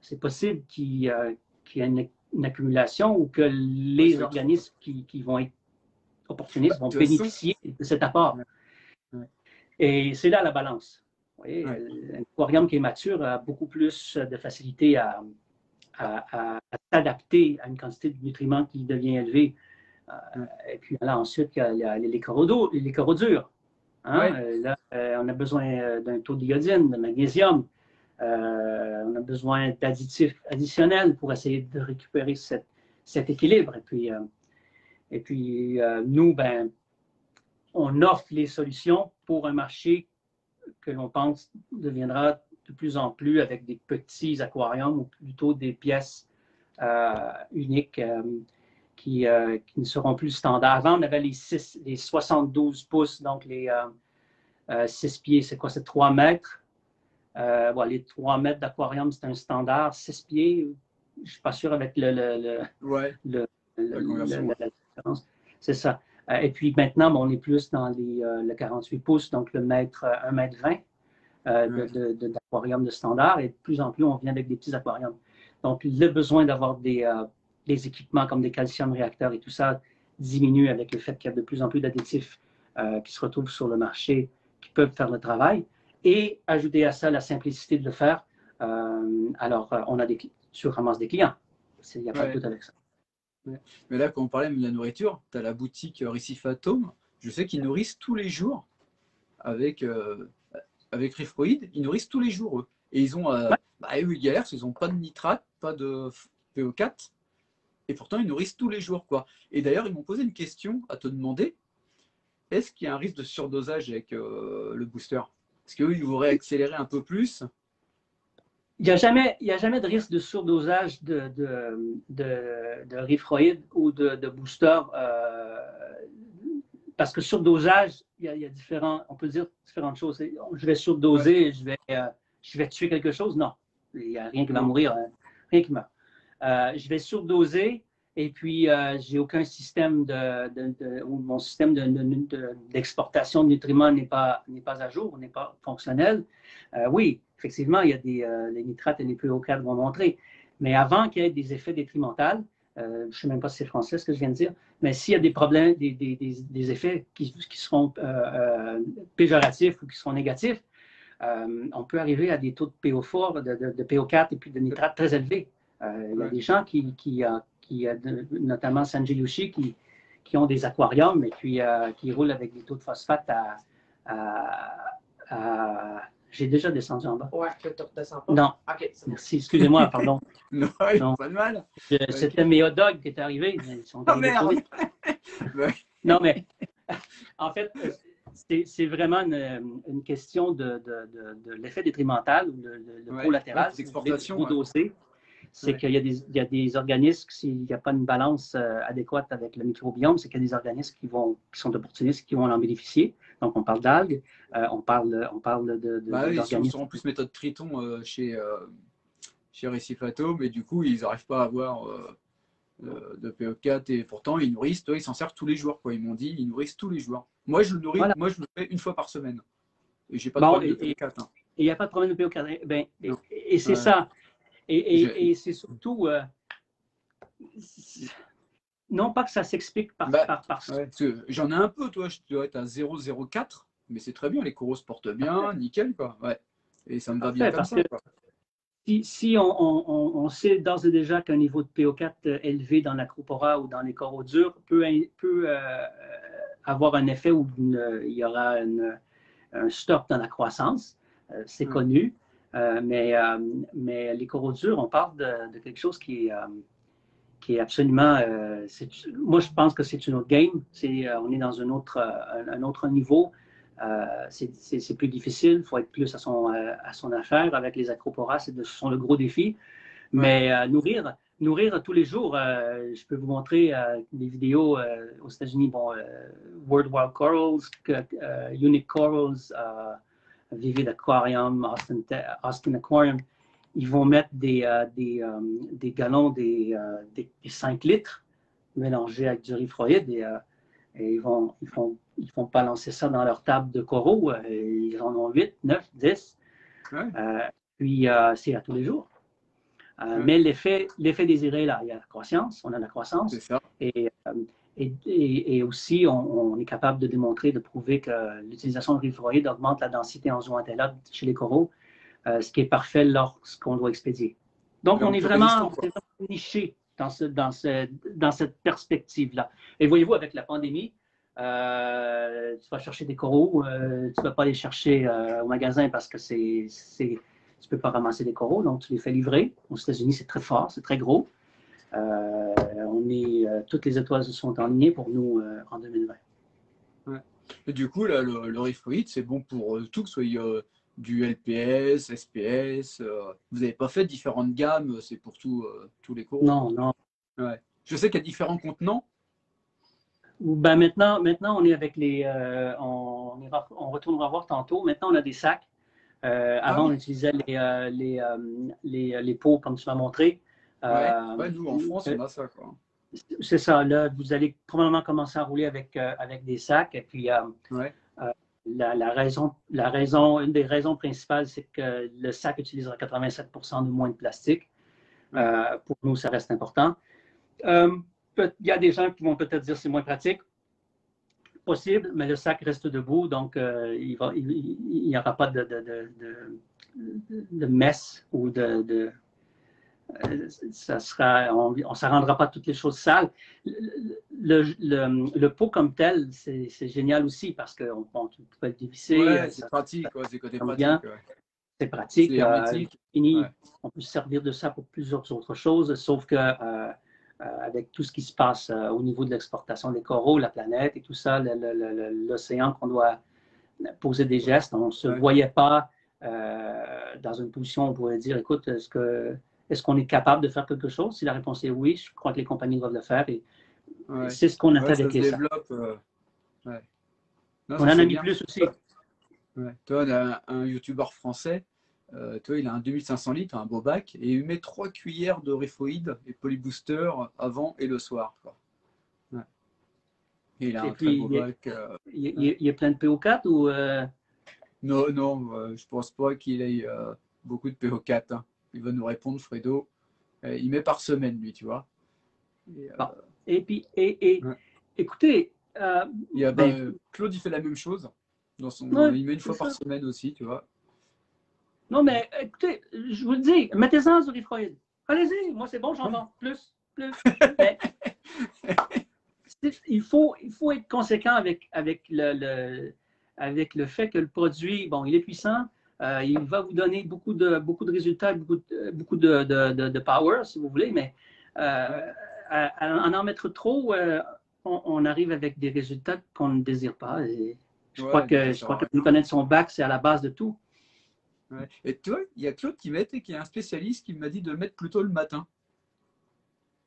C'est possible qu'il y ait une accumulation ou que les organismes qui vont être opportunistes vont bénéficier de cet apport. Et c'est là la balance. Vous voyez, un aquarium qui est mature a beaucoup plus de facilité à s'adapter à une quantité de nutriments qui devient élevée. Et puis là, ensuite, il y a les coraux durs. Là, on a besoin d'un taux d'iodine, de magnésium. On a besoin d'additifs additionnels pour essayer de récupérer cet équilibre. Et puis nous, ben, on offre les solutions pour un marché que l'on pense deviendra de plus en plus avec des petits aquariums ou plutôt des pièces uniques qui ne seront plus standards. Avant, on avait les 72 pouces, donc les 6 pieds, c'est quoi? C'est 3 mètres. Les 3 mètres d'aquarium, c'est un standard. 6 pieds, je ne suis pas sûr avec la différence. C'est ça. Et puis maintenant, on est plus dans le 48 pouces, donc le mètre, 1 mètre 20 d'aquarium de standard. Et de plus en plus, on vient avec des petits aquariums. Donc, le besoin d'avoir des équipements comme des calcium réacteurs et tout ça diminue avec le fait qu'il y a de plus en plus d'additifs qui se retrouvent sur le marché qui peuvent faire le travail. Et ajouter à ça la simplicité de le faire. Tu ramasses des clients. Il n'y a pas de doute avec ça. Mais là, quand on parlait de la nourriture, tu as la boutique Recifatome. Je sais qu'ils nourrissent tous les jours avec Reef-Roid. Ils nourrissent tous les jours, eux. Et ils ont, eux, ils galèrent, ils n'ont pas de nitrate, pas de PO4. Et pourtant, ils nourrissent tous les jours, quoi. Et d'ailleurs, ils m'ont posé une question à te demander. Est-ce qu'il y a un risque de surdosage avec le booster? Est-ce qu'eux, ils voudraient accélérer un peu plus? Il n'y a jamais de risque de surdosage de Reef-Roid ou de booster parce que surdosage, il y a on peut dire différentes choses. Je vais surdoser, je vais tuer quelque chose. Non, il n'y a rien qui va mourir, rien qui meurt. Je vais surdoser Et puis, j'ai aucun système ou mon système d'exportation de nutriments n'est pas à jour, n'est pas fonctionnel. Oui, effectivement, il y a les nitrates et les PO4 vont montrer. Mais avant qu'il y ait des effets détrimentaux, je ne sais même pas si c'est français ce que je viens de dire, mais s'il y a des problèmes, des effets qui seront péjoratifs ou qui seront négatifs, on peut arriver à des taux de PO4, de PO4 et puis de nitrate très élevés. Il y a des gens notamment Sanjay Yoshi, qui ont des aquariums et puis qui roulent avec des taux de phosphate J'ai déjà descendu en bas. Ouais, que tu ne redescends pas. Non. OK, c'est bon. Merci, excusez-moi, pardon. Non, Non. pas de mal. C'était mes hot dogs qui étaient arrivés. Ils sont Oh arrivés trop merde. vite. Non, mais en fait, c'est vraiment une question de l'effet détrimental ou le collatéral. L'exportation. C'est qu'il y a des organismes, s'il n'y a pas une balance adéquate avec le microbiome, c'est qu'il y a des organismes qui sont opportunistes, qui vont en bénéficier. Donc, on parle d'algues, on parle d'organismes. Ils sont en plus méthode Triton chez Récifato, mais du coup, ils n'arrivent pas à avoir de PO4 et pourtant, ils nourrissent, ils s'en servent tous les jours. Quoi. Ils m'ont dit, ils nourrissent tous les jours. Moi, je le nourris, voilà. Moi, je le fais une fois par semaine. Et j'ai pas de problème de PO4. Il n'y a pas de problème de PO4. Et c'est ça. Et c'est surtout, non pas que ça s'explique par j'en ai un peu, toi, je dois être à 0,04, mais c'est très bien, les coraux se portent bien, nickel, quoi. Ouais. Et ça me va bien comme ça. Quoi. Si on sait d'ores et déjà qu'un niveau de PO4 élevé dans l'acropora ou dans les coraux durs peut avoir un effet où il y aura un stop dans la croissance, c'est connu. Mais les coraux durs, on parle de quelque chose qui est absolument... moi, je pense que c'est une autre game. On est dans un autre niveau. C'est plus difficile. Il faut être plus à son affaire. Avec les acroporas, ce sont le gros défi. Mais nourrir tous les jours, je peux vous montrer des vidéos aux États-Unis, World Wild Corals, Unique Corals, Vivid Aquarium, Austin Aquarium, ils vont mettre des gallons, des 5 litres mélangés avec du rifroïde et ils font balancer ça dans leur table de coraux. Ils en ont 8, 9, 10. Puis c'est à tous les jours. Mais l'effet désiré, là, il y a la croissance, on a la croissance. C'est ça. Et aussi, on est capable de démontrer, de prouver que l'utilisation de rifroïde augmente la densité en zooxanthellae chez les coraux, ce qui est parfait lorsqu'on doit expédier. Donc, on est vraiment niché dans cette perspective-là. Et voyez-vous, avec la pandémie, tu vas chercher des coraux, tu ne vas pas les chercher au magasin parce que tu ne peux pas ramasser des coraux, donc tu les fais livrer. Aux États-Unis, c'est très fort, c'est très gros. Toutes les étoiles sont alignées pour nous en 2020. Ouais. Et du coup, là, le rifroïde, c'est bon pour tout, que ce soit du LPS, SPS. Vous n'avez pas fait différentes gammes, c'est pour tous les coraux? Non. Ouais. Je sais qu'il y a différents contenants. Maintenant, on est avec on retournera voir tantôt. Maintenant, on a des sacs. Avant, on utilisait les pots, comme tu m'as montré. Nous, en France, on a ça, quoi. C'est ça. Là, vous allez probablement commencer à rouler avec des sacs. Et puis, une des raisons principales, c'est que le sac utilisera 87% de moins de plastique. Pour nous, ça reste important. Il y a des gens qui vont peut-être dire que c'est moins pratique. Possible, mais le sac reste debout, donc il n'y aura pas de messe ou ça sera, on ne rendra pas toutes les choses sales. Le pot comme tel, c'est génial aussi parce que tu peux le dévisser. C'est pratique, c'est côté pratique. C'est pratique. On peut se servir de ça pour plusieurs autres choses, sauf que avec tout ce qui se passe au niveau de l'exportation des coraux, la planète et tout ça, l'océan qu'on doit poser des gestes, on ne se voyait pas dans une position où on pourrait dire, écoute, est-ce qu'on est capable de faire quelque chose? Si la réponse est oui, je crois que les compagnies doivent le faire. Et c'est ce qu'on a fait avec les sacs. On en a mis plus aussi. Toi, on a un YouTuber français Tu vois, il a un 2500 litres, un beau bac, et il met 3 cuillères de Refoid et Polybooster avant et le soir, quoi. Ouais. Et il a Et un très puis, beau bac. il y a plein de PO4 ou Non, non, je pense pas qu'il ait beaucoup de PO4, hein. Il va nous répondre, Fredo. Il met par semaine, lui, tu vois. Et, bon. Et puis, ouais. écoutez, Il y a, ben, Claude, il fait la même chose. ouais, Il met une c'est fois par ça. semaine aussi, tu vois. Non, mais écoutez, je vous le dis, mettez-en sur Refoid. Allez-y, moi c'est bon, j'en vends. Plus, plus. Mais il faut être conséquent avec le fait que le produit, bon, il est puissant, il va vous donner beaucoup de résultats, beaucoup de power, si vous voulez, mais en mettre trop, on arrive avec des résultats qu'on ne désire pas. Et je crois Ouais, donc ça que, je sert crois à que rien. vous connaître son bac, c'est à la base de tout. Ouais. Et toi, il y a Claude qui met et qui est un spécialiste qui m'a dit de le mettre plutôt le matin.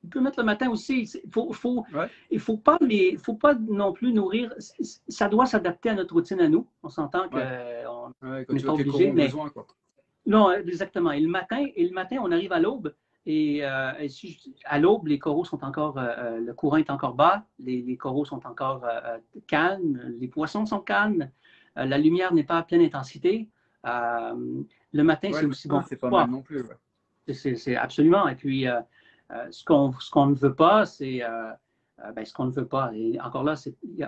On peut mettre le matin aussi. Ouais. Il faut pas non plus nourrir. Ça doit s'adapter à notre routine à nous. On s'entend qu'on Ouais. Ouais, quand n'est tu pas vois que les coraux obligé, ont mais besoin, quoi. non, exactement. Et le matin, on arrive à l'aube. À l'aube, les coraux sont encore, le courant est encore bas, les coraux sont encore calmes, les poissons sont calmes, la lumière n'est pas à pleine intensité. Le matin, Ouais, c'est le aussi bon matin, pour c'est le pas mal soir. non plus. Ouais. C'est absolument. Et puis, ce qu'on ne veut pas, c'est ce qu'on ne veut pas. Et encore là, il n'y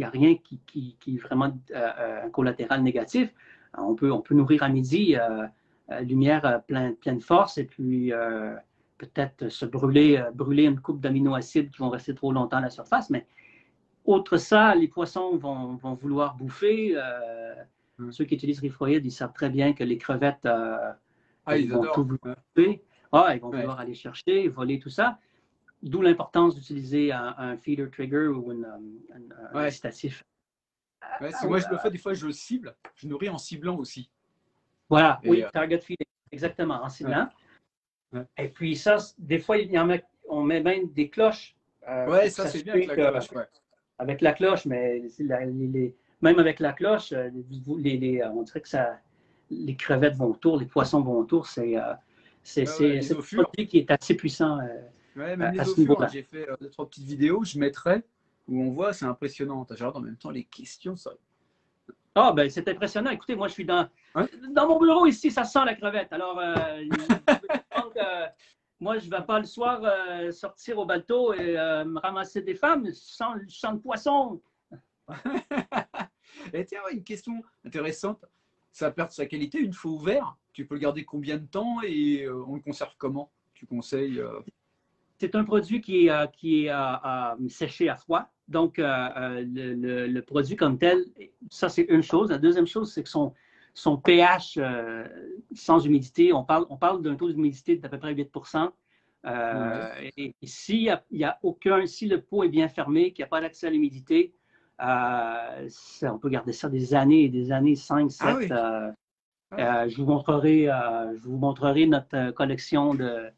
a rien qui est vraiment un collatéral négatif. On peut nourrir à midi, lumière pleine force, et puis peut-être se brûler une coupe d'aminoacides qui vont rester trop longtemps à la surface. Mais autre ça, les poissons vont vouloir bouffer. Ceux qui utilisent Reefroid, ils savent très bien que les crevettes Ah, ils vont tout adorent. vouloir Ouais. bouffer. Ah, ils vont Ouais. vouloir aller chercher, voler, tout ça. D'où l'importance d'utiliser un feeder trigger ou un Ouais. incitatif. Ouais, si moi je le fais, des fois je le cible, je nourris en ciblant aussi. Voilà, Et, oui, target feeding, exactement, en ouais. ciblant. Ouais. Et puis ça, des fois, on met même des cloches Ouais, pour ça c'est bien avec s'assurer la cloche. Ouais. avec la cloche, mais même avec la cloche, on dirait que les crevettes vont autour, les poissons vont autour. C'est Ouais, les un ophures. produit qui est assez puissant Ouais, même à les ce ophures, hein, niveau-là. j'ai fait 2-3 petites vidéos, je mettrai où on voit, c'est impressionnant. Je regarde en même temps les questions, ça. Ah, ben c'est impressionnant. Écoutez, moi, je suis Ouais. dans mon bureau ici, ça sent la crevette. Alors, moi, je ne vais pas le soir sortir au bateau et me ramasser des femmes. Je sens le poisson. Et tiens, une question intéressante. Ça perd sa qualité une fois ouvert. Tu peux le garder combien de temps et on le conserve comment? Tu conseilles C'est un produit qui est séché à froid. Donc, le produit comme tel, ça, c'est une chose. La deuxième chose, c'est que son pH sans humidité, on parle d'un taux d'humidité d'à peu près 8 Ouais. et si le pot est bien fermé, qu'il n'y a pas d'accès à l'humidité, on peut garder ça des années et des années, 5, Ah 7. oui. Ah, Je vous montrerai notre collection de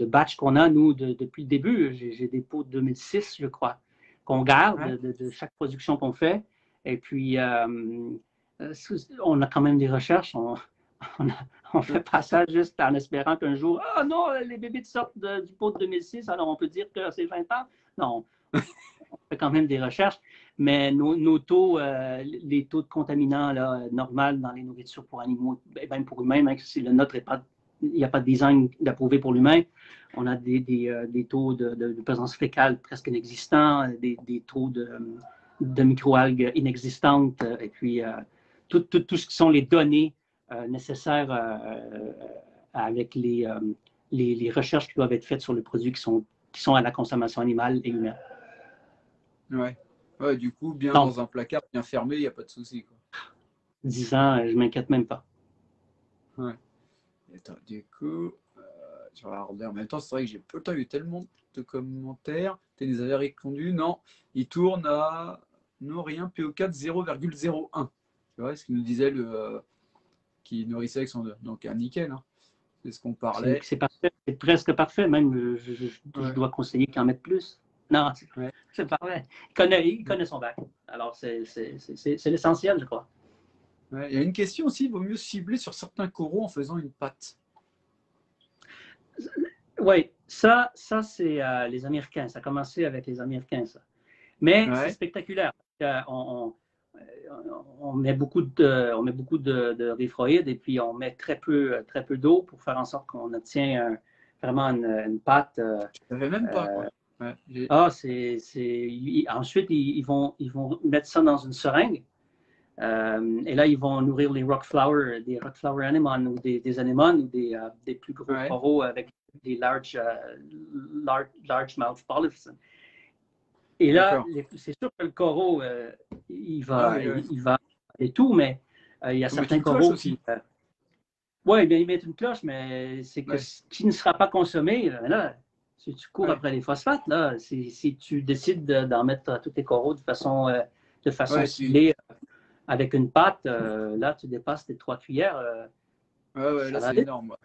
batchs qu'on a, nous, depuis le début. J'ai des pots de 2006, je crois, qu'on garde ouais. de chaque production qu'on fait. Et puis, on a quand même des recherches. On fait pas ça juste en espérant qu'un jour, ah non, les bébés sortent du pot de 2006, alors on peut dire que c'est 20 ans. Non, on fait quand même des recherches, mais nos taux, les taux de contaminants là, normal dans les nourritures pour animaux, même pour humains, même si le nôtre il n'y a pas de design d'approuvé pour l'humain, on a des taux de présence fécale presque inexistants, des taux de microalgues inexistantes, et puis tout ce qui sont les données nécessaires avec les recherches qui doivent être faites sur les produits qui sont à la consommation animale et humaine. Ouais. Ouais, du coup, bien Donc, dans un placard, bien fermé, il n'y a pas de souci, quoi. 10 ans, je ne m'inquiète même pas. Ouais. Attends, du coup, je vais regarder en même temps. C'est vrai que j'ai peu le temps, il y a eu tellement de commentaires. Tu les avais répondu. Non, il tourne à non rien, PO4 0,01. Tu vois ce qu'il nous disait qui nourrissait avec son. Donc, un nickel. Hein. C'est ce qu'on parlait. C'est parfait, c'est presque parfait. Même, je Ouais. dois conseiller qu'il en mette plus. Non, Ouais. c'est parfait. Il connaît son bac. Alors, c'est l'essentiel, je crois. Ouais. Il y a une question aussi, il vaut mieux cibler sur certains coraux en faisant une pâte. Oui, ça c'est les Américains. Ça a commencé avec les Américains, ça. Mais c'est Ouais, spectaculaire. On met beaucoup de réfroïdes et puis on met très peu d'eau pour faire en sorte qu'on obtient vraiment une pâte. je savais même pas, quoi. Ouais, Ensuite, ils vont mettre ça dans une seringue. Et là, ils vont nourrir les des rock flower anémones ou des anémones ou des plus gros ouais, coraux avec des large mouth polyps. Et là, d'accord. c'est sûr que le coraux, Ah oui, ouais. il va et tout, mais il y a Faut mettre certains une cloche coraux aussi. oui, bien, ils mettent une cloche, mais c'est que Ouais, ce qui ne sera pas consommé, là, si tu cours ouais, après les phosphates, là, si tu décides d'en mettre à tous tes coraux de façon ouais, ciblée avec une pâte, là, tu dépasses tes 3 cuillères, ouais, ouais, là ça va c'est vite. énorme.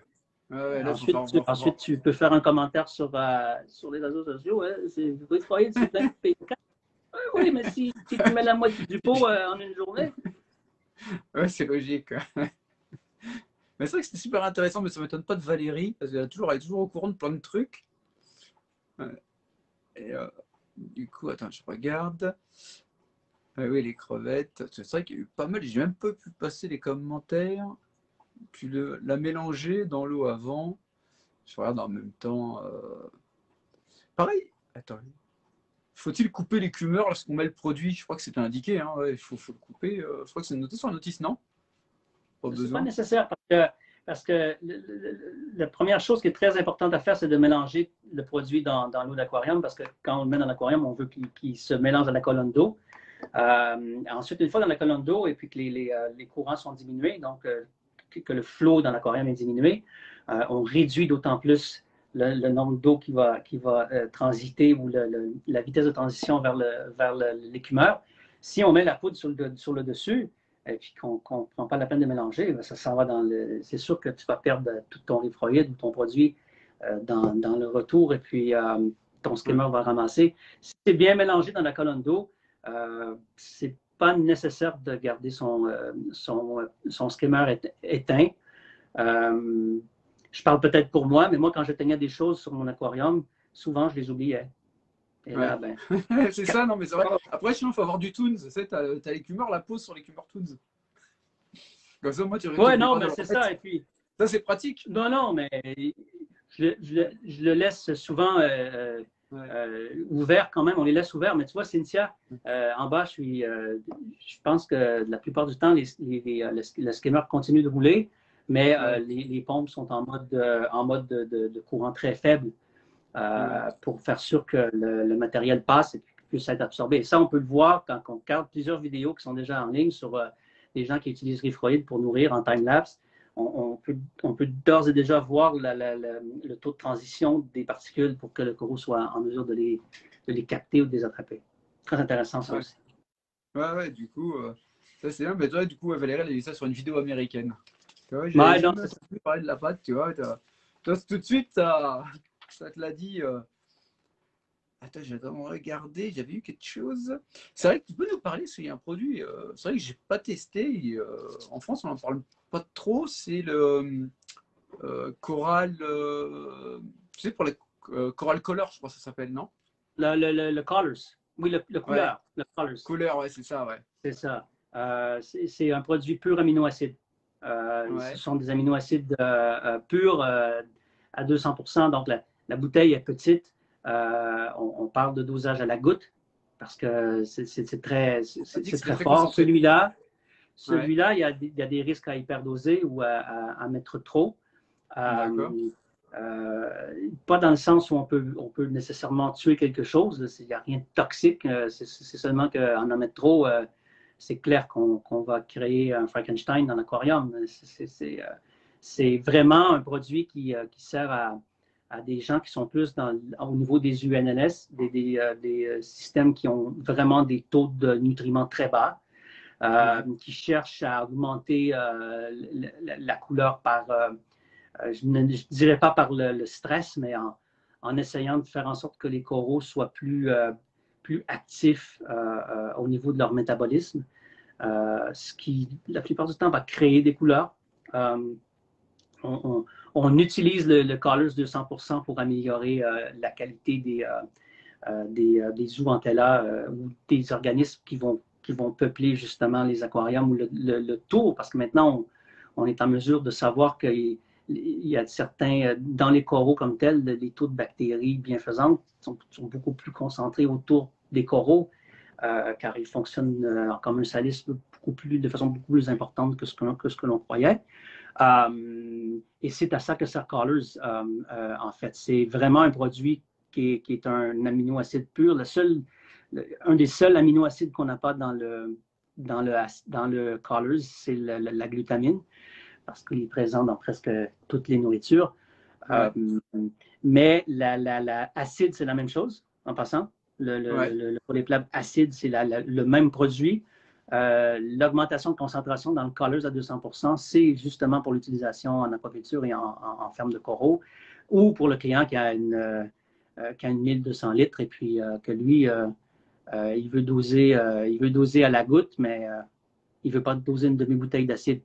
Ouais, ouais, là faut Ensuite, voir. tu peux faire un commentaire sur les réseaux sociaux. Ouais, c'est Freud, c'est plein de PK. Oui, mais si tu mets la moitié du pot en une journée. Ouais, c'est logique. Mais c'est vrai que c'était super intéressant, mais ça m'étonne pas de Valérie, parce elle est toujours au courant de plein de trucs. Ouais. Et du coup, attends, je regarde. Ah oui, les crevettes. C'est vrai qu'il y a eu pas mal, j'ai même pas pu passer les commentaires. Puis la mélanger dans l'eau avant. Je regarde en même temps. Pareil. Attends. Faut-il couper l'écumeur lorsqu'on met le produit? Je crois que c'était indiqué. Hein. Ouais, faut le couper. Je crois que c'est noté sur la notice, non? Pas C'est pas besoin. nécessaire parce que la première chose qui est très importante à faire, c'est de mélanger le produit dans l'eau d'aquarium parce que quand on le met dans l'aquarium, on veut qu'il se mélange à la colonne d'eau. Ensuite, une fois dans la colonne d'eau et puis que les courants sont diminués, donc que le flot dans l'aquarium est diminué, on réduit d'autant plus le nombre d'eau qui va transiter ou la vitesse de transition vers l'écumeur. Si on met la poudre sur le dessus, et puis qu'on ne prend pas la peine de mélanger, ça s'en va dans le. C'est sûr que tu vas perdre tout ton réfroïde ou ton produit dans le retour, et puis ton skimmer va ramasser. Si c'est bien mélangé dans la colonne d'eau, c'est pas nécessaire de garder son skimmer éteint. Je parle peut-être pour moi, mais moi, quand j'éteignais des choses sur mon aquarium, souvent, je les oubliais. Et là, Ouais. ben, C'est ça, non, mais c'est vrai. Après, sinon, il faut avoir du Toons. Tu sais, t'as l'écumeur, la pose sur l'écumeur Toons. Comme ça, moi, tu ouais, n'oublies non, pas de mais le c'est remettre. ça. Et puis, Ça, c'est pratique. non, non, mais je le laisse souvent Ouais. ouvert quand même. On les laisse ouverts. Mais tu vois, Cynthia, en bas, je pense que la plupart du temps, le skimmer continue de rouler, mais Ouais. les pompes sont en mode de courant très faible Ouais. pour faire sûr que le matériel passe et puisse être absorbé. Et ça, on peut le voir quand on regarde plusieurs vidéos qui sont déjà en ligne sur des gens qui utilisent Refroid pour nourrir en time-lapse. On peut d'ores et déjà voir le taux de transition des particules pour que le coraux soit en mesure de les capter ou de les attraper. Très intéressant, ça Ouais. aussi. Ouais, ouais, du coup, ça c'est bien. Mais toi, du coup, Valérie, elle a vu ça sur une vidéo américaine. Tu vois, j'avais Mais non, jamais c'est ça. entendu parler de la pâte, tu vois. Toi, tout de suite, ça te l'a dit. Attends, j'ai regardé, j'avais eu quelque chose. C'est vrai que tu peux nous parler, s'il y a un produit, c'est vrai que j'ai pas testé. En France, on n'en parle pas trop. C'est le Coral, tu sais, pour les Coral Color, je crois que ça s'appelle, non? Le colors. Oui, le Ouais, couleur. Le colors. couleur, ouais, c'est ça, ouais. C'est ça. C'est un produit pur aminoacide. Ce Ouais, sont des aminoacides purs à 200%. Donc, la bouteille est petite. On parle de dosage à la goutte parce que c'est on dit que c'était très très fort. concentré. Ouais, Celui-là, il y a des risques à hyperdoser ou à mettre trop. d'accord. Euh, pas dans le sens où on peut nécessairement tuer quelque chose. Il n'y a rien de toxique. C'est seulement qu'en en mettre trop, c'est clair qu'on va créer un Frankenstein dans l'aquarium. C'est vraiment un produit qui sert à des gens qui sont plus au niveau des UNLS, des systèmes qui ont vraiment des taux de nutriments très bas, Ouais, qui cherchent à augmenter la couleur par je ne dirais pas par le stress, mais en essayant de faire en sorte que les coraux soient plus actifs au niveau de leur métabolisme. ce qui, la plupart du temps, va créer des couleurs. On utilise le Colors 200% pour améliorer la qualité des zooanthella ou des organismes qui vont peupler justement les aquariums ou le tour, parce que maintenant, on est en mesure de savoir qu'il y a certains, dans les coraux comme tels, les taux de bactéries bienfaisantes sont beaucoup plus concentrés autour des coraux, car ils fonctionnent comme un salice de façon beaucoup plus importante que ce que l'on croyait. Et c'est à ça que sert Colors, en fait. C'est vraiment un produit qui est un aminoacide pur. Un des seuls aminoacides qu'on n'a pas dans le Colors, c'est la glutamine, parce qu'il est présent dans presque toutes les nourritures. Ouais. Mais l'acide, c'est la même chose, en passant. Le polyplab acide, c'est le même produit. L'augmentation de concentration dans le Colors à 200%, c'est justement pour l'utilisation en aquaculture et en ferme de coraux, ou pour le client qui a une 1200 litres et puis que lui, il veut doser à la goutte, mais il ne veut pas doser une demi-bouteille d'acide.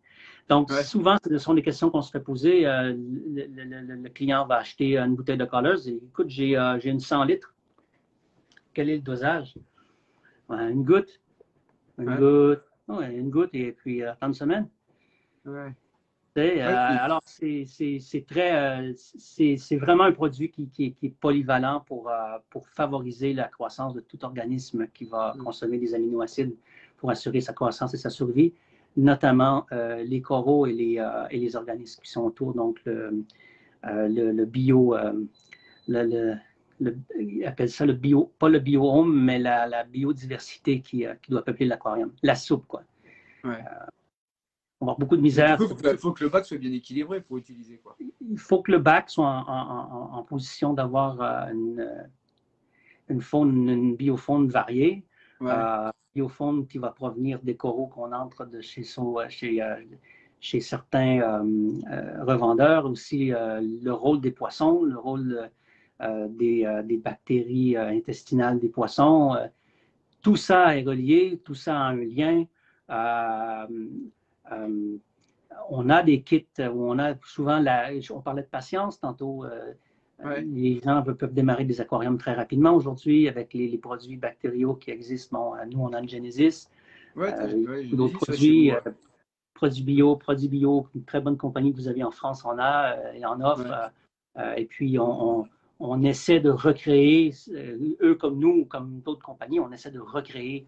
Donc, souvent, ce sont des questions qu'on se fait poser. Le client va acheter une bouteille de Colors et écoute, j'ai une 100 litres. Quel est le dosage? Une goutte. Une goutte et puis attendre une semaine. Alors, c'est vraiment un produit qui est polyvalent pour favoriser la croissance de tout organisme qui va consommer des aminoacides pour assurer sa croissance et sa survie, notamment les coraux et les organismes qui sont autour, donc le bio, ils appellent ça le bio, pas le biome, mais la biodiversité qui doit peupler l'aquarium, la soupe, quoi. On va avoir beaucoup de misère. Il faut que le bac soit bien équilibré pour utiliser, quoi. Il faut que le bac soit en position d'avoir une biofaune variée. Biofaune qui va provenir des coraux qu'on entre de chez certains revendeurs. Aussi, le rôle des poissons, le rôle des bactéries intestinales des poissons. Tout ça est relié, tout ça a un lien. On a des kits où on a souvent, on parlait de patience tantôt, les gens peuvent démarrer des aquariums très rapidement aujourd'hui avec les produits bactériaux qui existent. Bon, nous, on a une Genesis, d'autres produits bio, une très bonne compagnie que vous avez en France en a et en offre. Et puis, on essaie de recréer, eux comme nous, comme d'autres compagnies, on essaie de recréer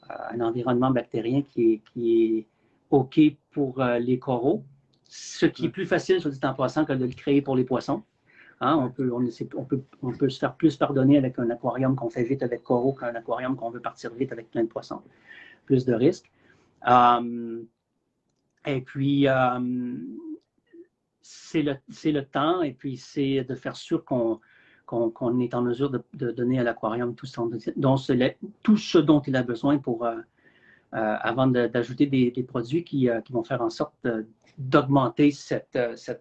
un environnement bactérien qui est OK pour les coraux, ce qui est plus facile, soit dit en passant, que de le créer pour les poissons. On peut se faire plus pardonner avec un aquarium qu'on fait vite avec coraux qu'un aquarium qu'on veut partir vite avec plein de poissons. Plus de risques. Et puis, c'est le temps, et puis c'est de faire sûr qu'on est en mesure de donner à l'aquarium tout ce dont il a besoin pour... avant d'ajouter des produits qui vont faire en sorte d'augmenter cette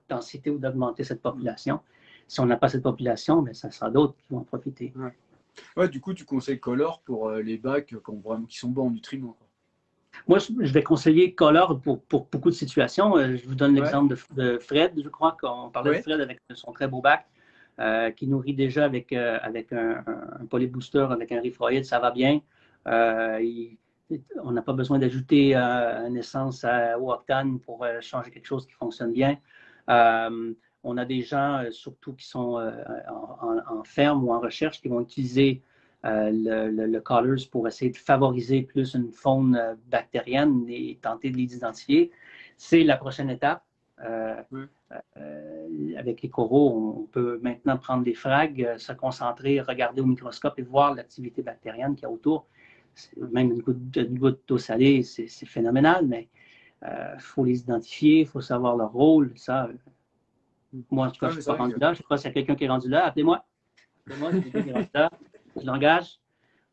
densité ou d'augmenter cette population. Si on n'a pas cette population, mais ça sera d'autres qui vont en profiter. Du coup, tu conseilles Color pour les bacs qui sont bons en nutriments, quoi. Moi, je vais conseiller Color pour beaucoup de situations. Je vous donne l'exemple de Fred, je crois qu'on parlait de Fred avec son très beau bac, qui nourrit déjà avec un polybooster, avec un Reef-Roid, ça va bien. On n'a pas besoin d'ajouter une essence au octane pour changer quelque chose qui fonctionne bien. On a des gens, surtout qui sont en ferme ou en recherche, qui vont utiliser le Colors pour essayer de favoriser plus une faune bactérienne et tenter de les identifier. C'est la prochaine étape. Avec les coraux, on peut maintenant prendre des frags, se concentrer, regarder au microscope et voir l'activité bactérienne qu'il y a autour. Même une goutte d'eau salée, c'est phénoménal, mais il faut les identifier, il faut savoir leur rôle. Ça, moi, en tout cas, je ne suis pas rendu là. Je crois que s'il y a quelqu'un qui est rendu là, appelez-moi. Appelez-moi, si quelqu'un qui est rendu là. Je l'engage.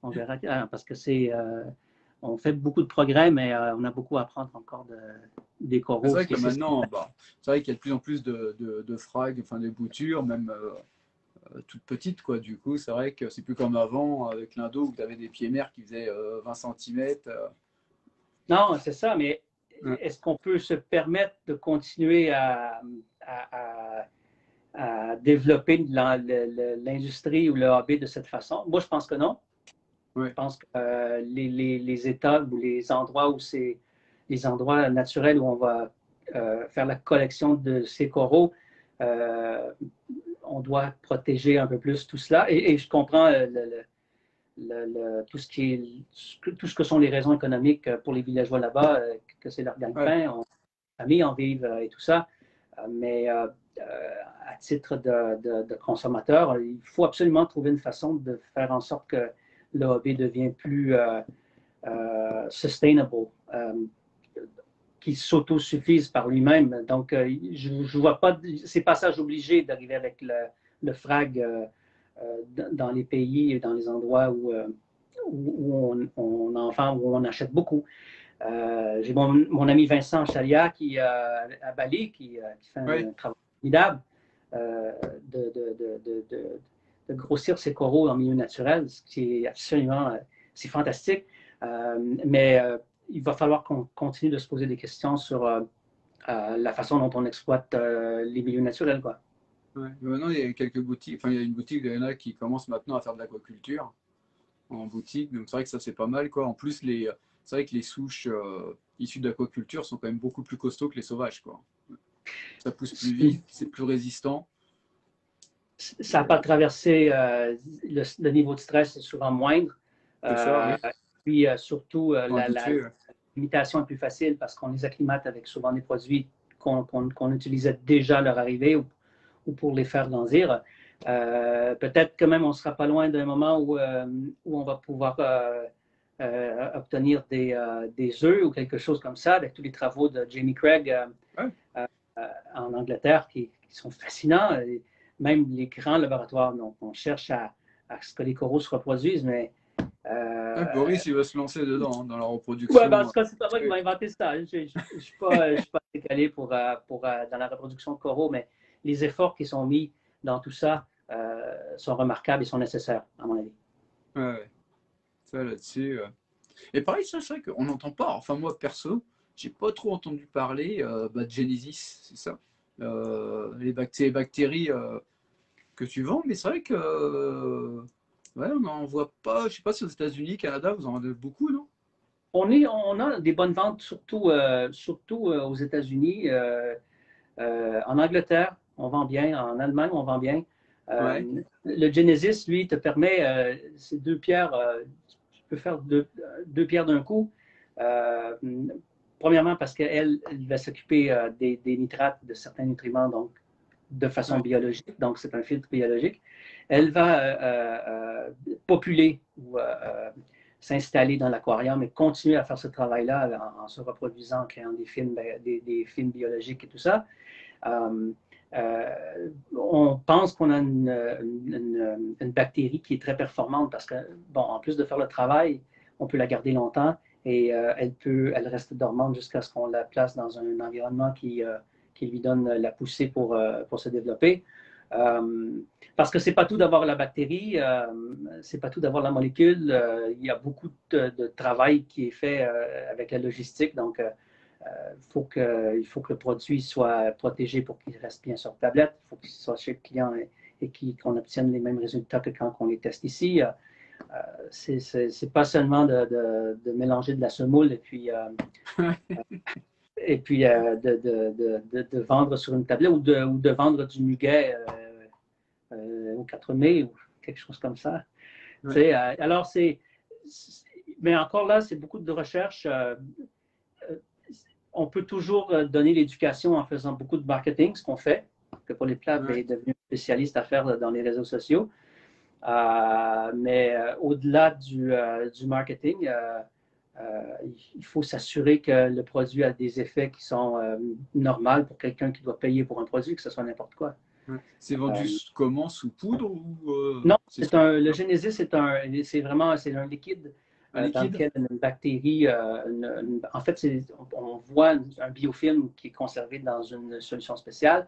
On verra. Parce que on fait beaucoup de progrès, mais on a beaucoup à apprendre encore des coraux. C'est vrai que maintenant, c'est vrai qu'il y a de plus en plus de frags, enfin des boutures, même toutes petites, quoi. Du coup, c'est vrai que c'est plus comme avant avec l'indo où tu avais des pieds mers qui faisaient 20 cm. Non, c'est ça, mais Ouais. est-ce qu'on peut se permettre de continuer à développer l'industrie ou le hobby de cette façon? Moi, je pense que non. Ouais. Je pense que les États ou les endroits où c'est les endroits naturels où on va faire la collection de ces coraux, on doit protéger un peu plus tout cela. Et je comprends tout ce qui est, tout ce que sont les raisons économiques pour les villageois là-bas, que c'est leur Ouais. gagne-pain, famille en vivent et tout ça. Mais à titre de consommateur, il faut absolument trouver une façon de faire en sorte que le hobby devienne plus sustainable, qu'il s'autosuffise par lui-même. Donc, je ne vois pas ces passages obligés d'arriver avec le frag dans les pays et dans les endroits où on en vend, où on achète beaucoup. J'ai mon ami Vincent Chalia à Bali qui fait Ouais. un travail formidable de, de, de, de, de grossir ses coraux en milieu naturel, ce qui est absolument c'est fantastique. Mais il va falloir qu'on continue de se poser des questions sur la façon dont on exploite les milieux naturels, quoi. Ouais. Maintenant, il y a quelques boutiques, enfin, il y a une boutique de Yana qui commence maintenant à faire de l'aquaculture en boutique, donc c'est vrai que ça, c'est pas mal, quoi. En plus, c'est vrai que les souches issues d'aquaculture sont quand même beaucoup plus costauds que les sauvages, quoi. Ça pousse plus vite, c'est plus résistant. Ça n'a pas traversé le niveau de stress est souvent moindre. C'est ça, oui. Puis surtout, On est habitué, ouais. l'imitation est plus facile parce qu'on les acclimate avec souvent des produits qu'on utilisait déjà à leur arrivée ou pour les faire grandir. Peut-être que même on ne sera pas loin d'un moment où on va pouvoir obtenir des œufs ou quelque chose comme ça, avec tous les travaux de Jamie Craig Ouais. en Angleterre qui sont fascinants. Et même les grands laboratoires, donc on cherche à ce que les coraux se reproduisent, mais Ouais, Boris, il va se lancer dedans, hein, dans la ouais, reproduction. ben, en tout cas, c'est pas moi qui m'a inventé ça. Je ne suis pas décalé dans la reproduction de coraux, mais les efforts qui sont mis dans tout ça sont remarquables et sont nécessaires, à mon avis. Ouais, ouais. Ça, là-dessus. Et pareil, ça, c'est vrai qu'on n'entend pas. Enfin, moi, perso, j'ai pas trop entendu parler de Genesis, c'est ça. Les bactéries que tu vends, mais c'est vrai que ouais, on n'en voit pas. Je sais pas si aux États-Unis, Canada, vous en avez beaucoup, non? On a des bonnes ventes, surtout aux États-Unis. En Angleterre, on vend bien. En Allemagne, on vend bien. Ouais, Le Genesis, lui, te permet, c'est deux pierres, tu peux faire deux pierres d'un coup. Euh, Premièrement, parce qu'elle va s'occuper des nitrates, de certains nutriments, donc de façon ouais, biologique, donc c'est un filtre biologique. Elle va populer ou s'installer dans l'aquarium et continuer à faire ce travail-là en se reproduisant, en créant des films biologiques et tout ça. On pense qu'on a une bactérie qui est très performante parce que, bon, en plus de faire le travail, on peut la garder longtemps et elle reste dormante jusqu'à ce qu'on la place dans un environnement qui lui donne la poussée pour se développer. Parce que c'est pas tout d'avoir la bactérie, c'est pas tout d'avoir la molécule. Il y a beaucoup de travail qui est fait avec la logistique. Donc, il faut que le produit soit protégé pour qu'il reste bien sur tablette. Il faut qu'il soit chez le client et qu'on obtienne les mêmes résultats que quand on les teste ici. C'est pas seulement de mélanger de la semoule et puis de vendre sur une tablette ou de vendre du muguet au 4 mai ou quelque chose comme ça. ouais. Alors, mais encore là, c'est beaucoup de recherche. On peut toujours donner l'éducation en faisant beaucoup de marketing, ce qu'on fait, que pour les plats Ouais. est devenu spécialiste à faire dans les réseaux sociaux. Mais au-delà du marketing, il faut s'assurer que le produit a des effets qui sont normaux pour quelqu'un qui doit payer pour un produit, que ce soit n'importe quoi. Ouais. C'est vendu comment, sous poudre ou Non, c'est le Genesis, c'est un liquide un dans liquide? lequel une bactérie, en fait, on voit un biofilm qui est conservé dans une solution spéciale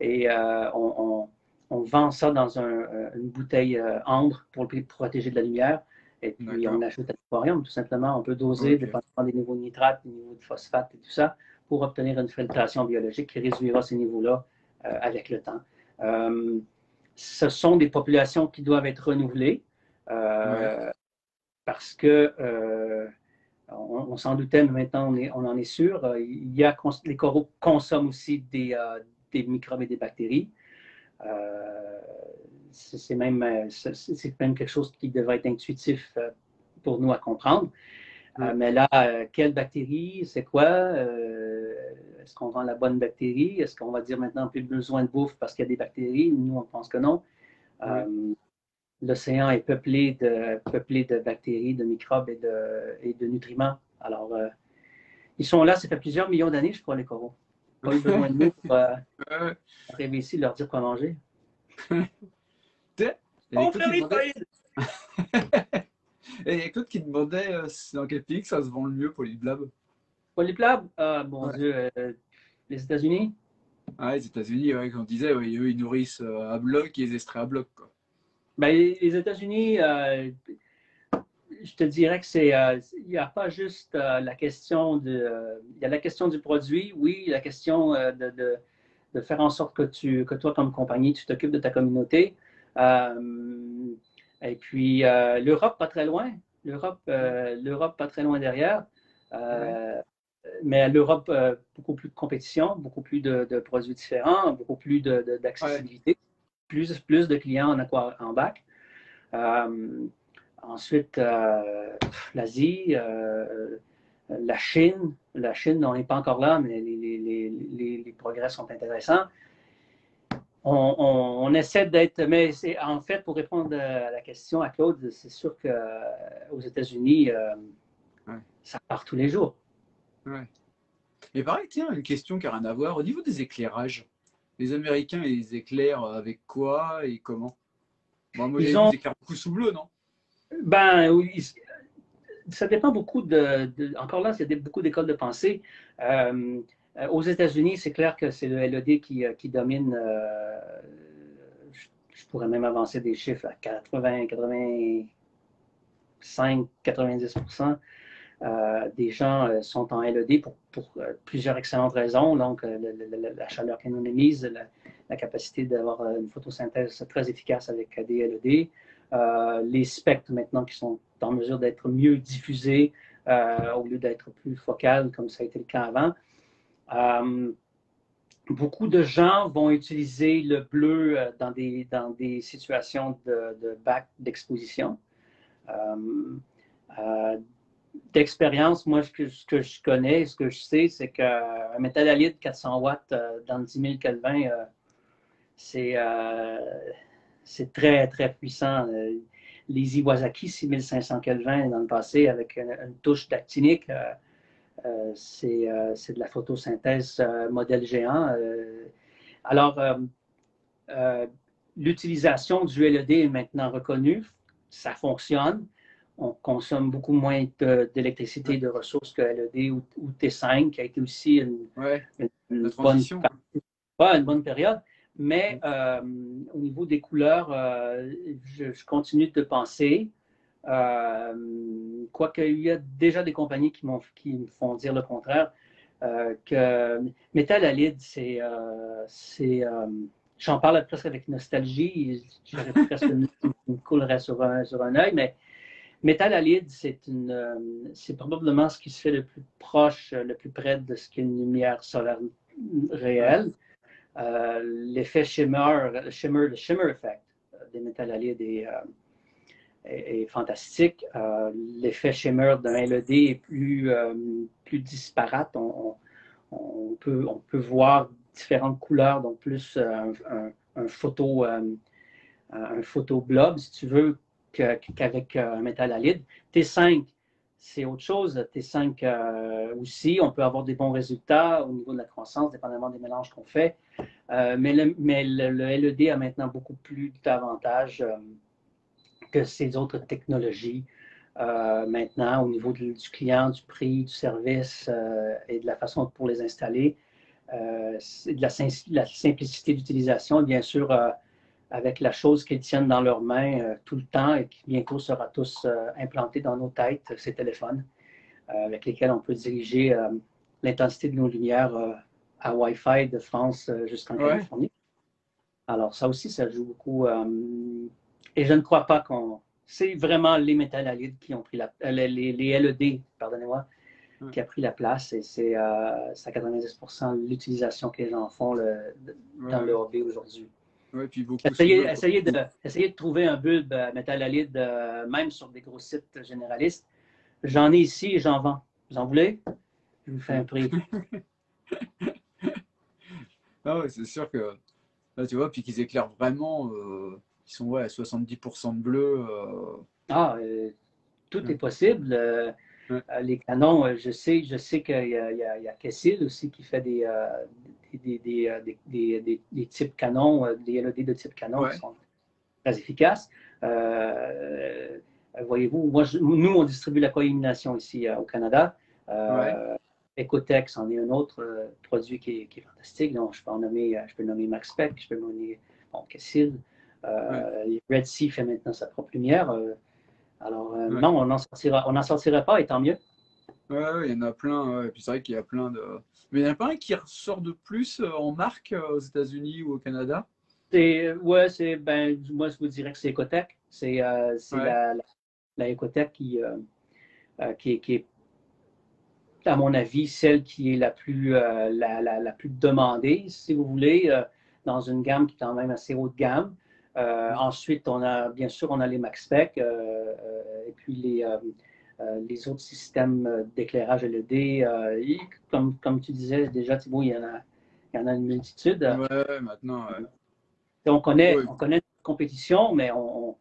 et on vend ça dans une bouteille ambre pour le protéger de la lumière. Et puis, on ajoute à l'aquarium, tout simplement. On peut doser, dépendamment des niveaux de nitrate, des niveaux de phosphate et tout ça, pour obtenir une filtration biologique qui réduira ces niveaux-là avec le temps. Ce sont des populations qui doivent être renouvelées parce que on s'en doutait, mais maintenant on en est sûr. Les coraux consomment aussi des microbes et des bactéries. C'est même quelque chose qui devrait être intuitif pour nous à comprendre. Mais là, quelle bactérie, c'est quoi? Est-ce qu'on vend la bonne bactérie? Est-ce qu'on va dire maintenant plus besoin de bouffe parce qu'il y a des bactéries? Nous, on pense que non. L'océan est peuplé de bactéries, de microbes et de nutriments. Alors, ils sont là, ça fait plusieurs millions d'années, je crois, les coraux. Pas eu besoin de nous pour arriver ici et leur dire quoi manger. On fait et il y a Claude qui demandait dans quel pays que ça se vend le mieux, Polyblab. Polyblab, bon Dieu, les États-Unis. Ah, les États-Unis, comme on disait, eux, ils nourrissent à bloc et ils extraient à bloc. Quoi. Ben, les États-Unis, je te dirais que il n'y a pas juste la question il y a la question du produit, oui, la question de faire en sorte que toi, comme compagnie, tu t'occupes de ta communauté. Et puis, l'Europe, pas très loin. L'Europe, pas très loin derrière. Mais l'Europe, beaucoup plus de compétition, beaucoup plus de produits différents, beaucoup plus d'accessibilité, plus de clients en bac. Ensuite, l'Asie, la Chine. La Chine, on n'est pas encore là, mais les progrès sont intéressants. On essaie d'être, mais en fait, pour répondre à la question à Claude, c'est sûr qu'aux États-Unis, ça part tous les jours. Et pareil, tiens, une question qui n'a rien à voir. Au niveau des éclairages, les Américains, ils éclairent avec quoi et comment? Moi, ils éclairent beaucoup sous bleu, non? Ben, ça dépend beaucoup encore là, il y a beaucoup d'écoles de pensée. Aux États-Unis, c'est clair que c'est le LED qui domine. Je pourrais même avancer des chiffres à 80, 85, 90%. Des gens sont en LED pour plusieurs excellentes raisons. Donc, la chaleur qu'elle nous émise, la capacité d'avoir une photosynthèse très efficace avec des LED. Les spectres maintenant qui sont en mesure d'être mieux diffusés au lieu d'être plus focales comme ça a été le cas avant. Beaucoup de gens vont utiliser le bleu dans des situations de bac d'exposition. D'expérience, moi, ce que je connais, ce que je sais, c'est qu'un métal halide 400 watts dans 10 000 Kelvin, c'est très, très puissant. Les Iwasaki 6500 Kelvin dans le passé avec une touche d'actinique, c'est de la photosynthèse modèle géant. Alors, l'utilisation du LED est maintenant reconnue. Ça fonctionne. On consomme beaucoup moins d'électricité, de ressources que LED ou T5, qui a été aussi une bonne période. Mais au niveau des couleurs, je continue de penser, quoique il y a déjà des compagnies qui me font dire le contraire, que métal halide, j'en parle presque avec nostalgie, j'aurais presque me coulerait sur un œil, mais métal halide, c'est probablement ce qui se fait le plus proche, le plus près de ce qu'est une lumière solaire réelle. L'effet le shimmer effect des métal halides est fantastique. L'effet shimmer d'un LED est plus disparate. On peut voir différentes couleurs, donc plus un photo blob, si tu veux, qu'avec un métal halide. T5, c'est autre chose. T5 aussi, on peut avoir des bons résultats au niveau de la croissance, dépendamment des mélanges qu'on fait. Mais le LED a maintenant beaucoup plus d'avantages que ces autres technologies. Maintenant, au niveau du client, du prix, du service et de la façon pour les installer, de la simplicité d'utilisation. Bien sûr, avec la chose qu'ils tiennent dans leurs mains tout le temps et qui bientôt sera tous implanté dans nos têtes, ces téléphones, avec lesquels on peut diriger l'intensité de nos lumières à Wi-Fi de France jusqu'en Californie. Alors ça aussi, ça joue beaucoup. Et je ne crois pas qu'on... C'est vraiment les métal halides qui ont pris les LED, pardonnez-moi, qui a pris la place. Et c'est à 90% l'utilisation que les gens font dans le hobby aujourd'hui. Ouais, puis beaucoup essayez de trouver un bulbe métal halide, même sur des gros sites généralistes. J'en ai ici et j'en vends. Vous en voulez? Je vous fais un prix. Ah ouais, c'est sûr que là, tu vois, puis qu'ils éclairent vraiment, ils sont à 70% de bleu. Tout est possible. Les canons, je sais qu'il y a Kessil aussi qui fait des types canons, des LED de type canon qui sont très efficaces. Voyez-vous, nous, on distribue la co-illumination ici au Canada. Ecotech, c'en est un autre produit qui est fantastique. Donc, je peux nommer MaxSpec, je peux nommer Kessil. Red Sea fait maintenant sa propre lumière. Non, on n'en sortira pas, et tant mieux. Ouais, il y en a plein. Et puis c'est vrai qu'il y a plein de. Mais il n'y en a pas un qui ressort de plus en marque aux États-Unis ou au Canada? Moi, je vous dirais que c'est Ecotech. C'est la Ecotech qui est, à mon avis, celle qui est la plus demandée, si vous voulez, dans une gamme qui est quand même assez haut de gamme. Ensuite, bien sûr, on a les MaxSpec et puis les autres systèmes d'éclairage LED. Comme tu disais déjà, Thibault, il y en a une multitude. Ouais, maintenant. On connaît la compétition, mais on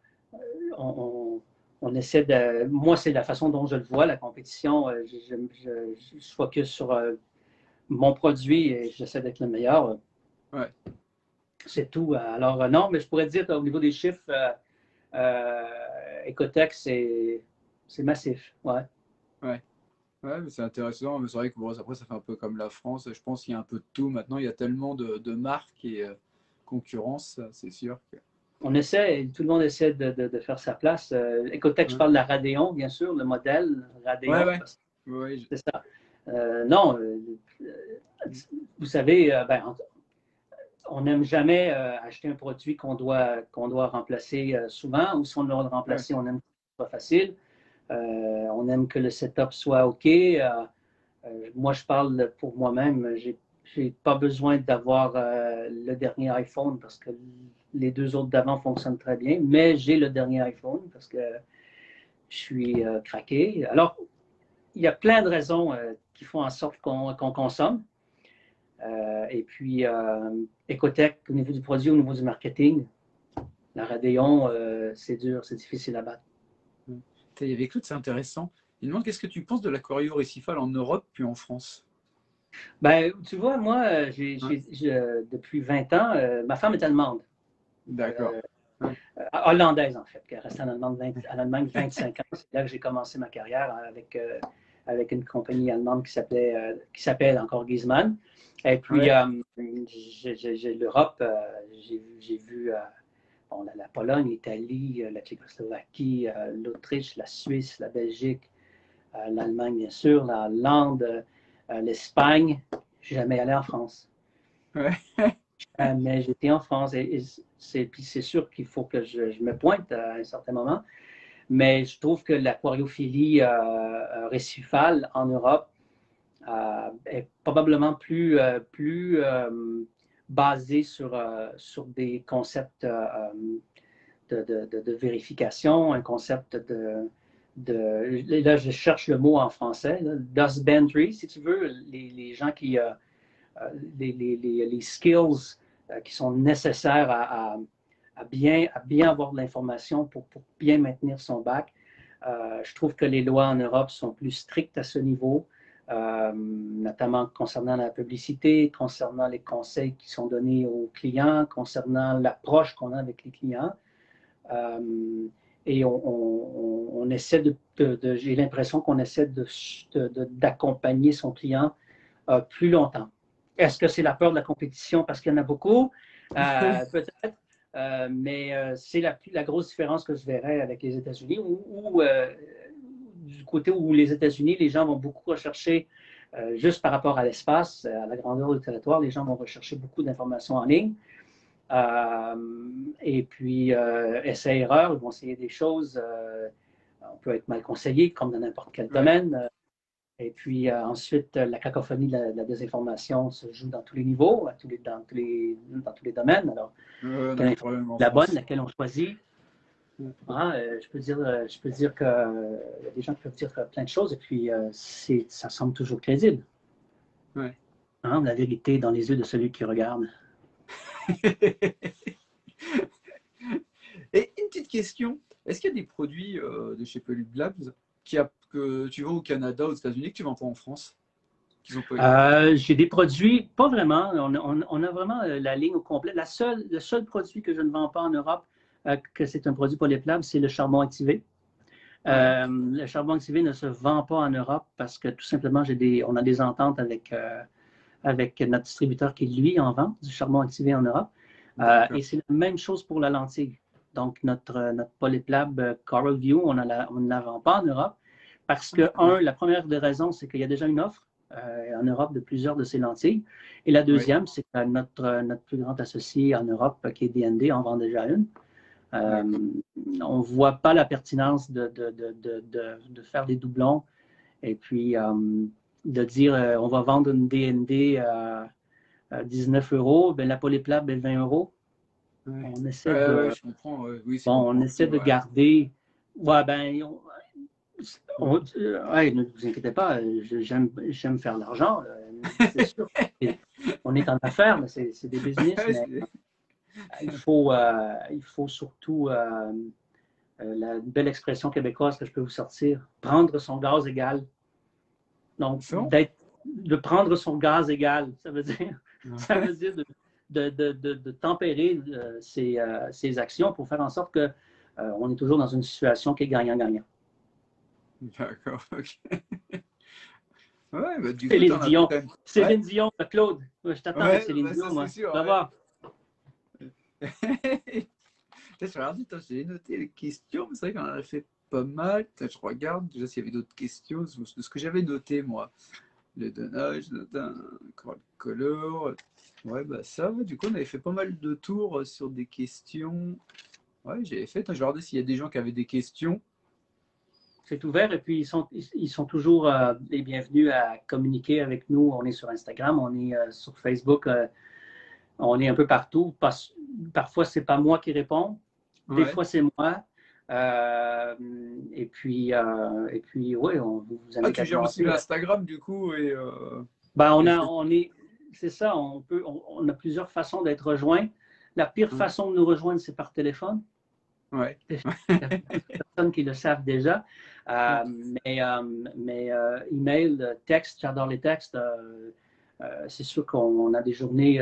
essaie de. Moi, c'est la façon dont je le vois, la compétition. Je focus sur mon produit et j'essaie d'être le meilleur. C'est tout. Alors, non, mais je pourrais dire qu'au niveau des chiffres, Ecotech, c'est massif. Ouais, mais c'est intéressant. Mais c'est vrai que après, ça fait un peu comme la France. Je pense qu'il y a un peu de tout. Maintenant, il y a tellement de marques et concurrence, c'est sûr. On essaie, tout le monde essaie de faire sa place. Ecotech, je parle de la Radeon, bien sûr, le modèle Radeon. C'est ça. Non, vous savez, on n'aime jamais acheter un produit qu'on doit remplacer souvent, ou si on doit le remplacer, on aime que ce soit facile. On aime que le setup soit OK. Moi, je parle pour moi-même. J'ai pas besoin d'avoir le dernier iPhone parce que les deux autres d'avant fonctionnent très bien, mais j'ai le dernier iPhone parce que je suis craqué. Alors, il y a plein de raisons qui font en sorte qu'on consomme. Et puis, Ecotech, au niveau du produit, au niveau du marketing, la Radeon, c'est dur, c'est difficile à battre. Il y avait Claude, c'est intéressant. Il demande qu'est-ce que tu penses de l'aquario récifal en Europe puis en France? Tu vois, moi, depuis 20 ans, ma femme est allemande. D'accord. Hollandaise, en fait, qui est restée en Allemagne 25 ans. C'est là que j'ai commencé ma carrière avec une compagnie allemande qui s'appelle encore Giesmann. Et puis, j'ai l'Europe, j'ai vu la Pologne, l'Italie, la Tchécoslovaquie, l'Autriche, la Suisse, la Belgique, l'Allemagne, bien sûr, la Hollande, l'Espagne. Je ne suis jamais allé en France. Mais j'étais en France et c'est sûr qu'il faut que je me pointe à un certain moment. Mais je trouve que l'aquariophilie récifale en Europe est probablement plus basée sur des concepts de vérification, un concept là, je cherche le mot en français, dust bandry, si tu veux, les gens qui... les skills qui sont nécessaires à bien avoir de l'information pour bien maintenir son bac. Je trouve que les lois en Europe sont plus strictes à ce niveau, notamment concernant la publicité, concernant les conseils qui sont donnés aux clients, concernant l'approche qu'on a avec les clients. Et on essaie j'ai l'impression qu'on essaie d'accompagner son client plus longtemps. Est-ce que c'est la peur de la compétition parce qu'il y en a beaucoup? Peut-être. mais c'est la grosse différence que je verrais avec les États-Unis, du côté où les États-Unis, les gens vont beaucoup rechercher, juste par rapport à l'espace, à la grandeur du territoire, les gens vont rechercher beaucoup d'informations en ligne. Et puis, essai-erreur, ils vont essayer des choses. On peut être mal conseillé, comme dans n'importe quel domaine. Et puis ensuite, la cacophonie de la désinformation se joue dans tous les niveaux, dans tous les domaines. Alors, la bonne, laquelle on choisit. Je peux dire qu'il y a des gens qui peuvent dire plein de choses et puis ça semble toujours crédible. Ouais. La vérité dans les yeux de celui qui regarde. Et une petite question, est-ce qu'il y a des produits de chez Polyp Labs que tu vends au Canada, aux États-Unis, que tu vends pas en France? J'ai des produits, pas vraiment. On a vraiment la ligne au complet. Le seul produit que je ne vends pas en Europe, que c'est un produit Polyp Labs, c'est le charbon activé. Le charbon activé ne se vend pas en Europe parce que tout simplement, on a des ententes avec notre distributeur qui, lui, en vend du charbon activé en Europe. Et c'est la même chose pour la lentille. Donc, notre Polyp Lab Coral View, on ne la vend pas en Europe parce que, la première des raisons, c'est qu'il y a déjà une offre en Europe de plusieurs de ces lentilles. Et la deuxième, c'est que notre plus grand associé en Europe, qui est DND, en vend déjà une. On ne voit pas la pertinence de faire des doublons et puis de dire on va vendre une DND à 19 €, ben, la Polyp Lab est 20 €. On essaie je comprends. Oui, on essaie de garder. Ouais, ben, ne vous inquiétez pas, j'aime faire de l'argent. C'est sûr. On est en affaires, mais c'est des business. Mais il faut surtout la belle expression québécoise que je peux vous sortir, prendre son gaz égal. Donc, de prendre son gaz égal, ça veut dire de tempérer ses actions pour faire en sorte qu'on est toujours dans une situation qui est gagnant-gagnant. D'accord, ok. Ouais, bah, du Céline coup, Dion, Céline Dion, Claude, je t'attends avec Céline Dion, moi. Sûr, tu vas voir. Je regarde, j'ai noté les questions, mais c'est vrai qu'on en a fait pas mal. Je regarde déjà s'il y avait d'autres questions de ce que j'avais noté, moi. Le donnage, color. Ouais, bah ça, du coup, on avait fait pas mal de tours sur des questions. Ouais, j'avais fait. Je regardais s'il y a des gens qui avaient des questions. C'est ouvert et puis ils sont toujours les bienvenus à communiquer avec nous. On est sur Instagram, on est sur Facebook, on est un peu partout. Parfois, c'est pas moi qui réponds. Des fois, c'est moi. Et puis oui, vous invite tu gères aussi l'Instagram, du coup. Et, c'est ça, on a plusieurs façons d'être rejoint. La pire façon de nous rejoindre, c'est par téléphone. Ouais. Il y a personnes qui le savent déjà. Mais email, texte, j'adore les textes. C'est sûr qu'on a des journées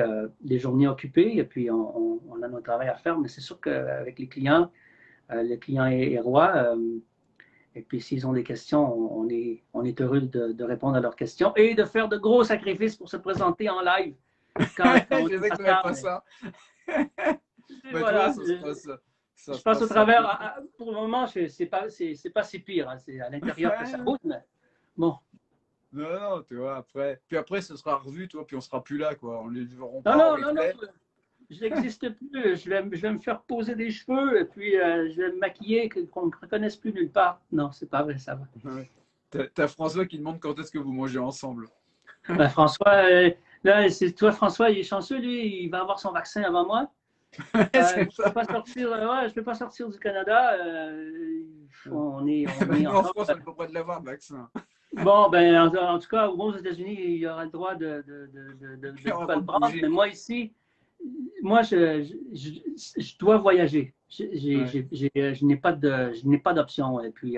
occupées et puis on a notre travail à faire, mais c'est sûr qu'avec les clients, le client est roi. Et puis s'ils ont des questions, on est heureux de répondre à leurs questions et de faire de gros sacrifices pour se présenter en live. Je sais que tu n'avais pas ça. Voilà, je passe au travers. Pour le moment, c'est pas si pire. Hein. C'est à l'intérieur que ça route, mais bon. Non, tu vois, après. Puis après, ce sera revu, toi, puis on sera plus là, quoi. On les verront pas. Non. Je n'existe plus. Je vais me faire poser des cheveux et puis je vais me maquiller, qu'on ne me reconnaisse plus nulle part. Non, c'est pas vrai, ça va. Ouais. T'as François qui demande quand est-ce que vous mangez ensemble. Ben, François, là, c'est toi, François, il est chanceux, lui, il va avoir son vaccin avant moi. Je ne peux pas sortir du Canada. On est en France, on n'a pas le droit de l'avoir, le vaccin. Bon, ben, en tout cas, aux États-Unis, il y aura le droit de pas le prendre. Mais moi, ici, je dois voyager. Je n'ai pas d'option. Et puis,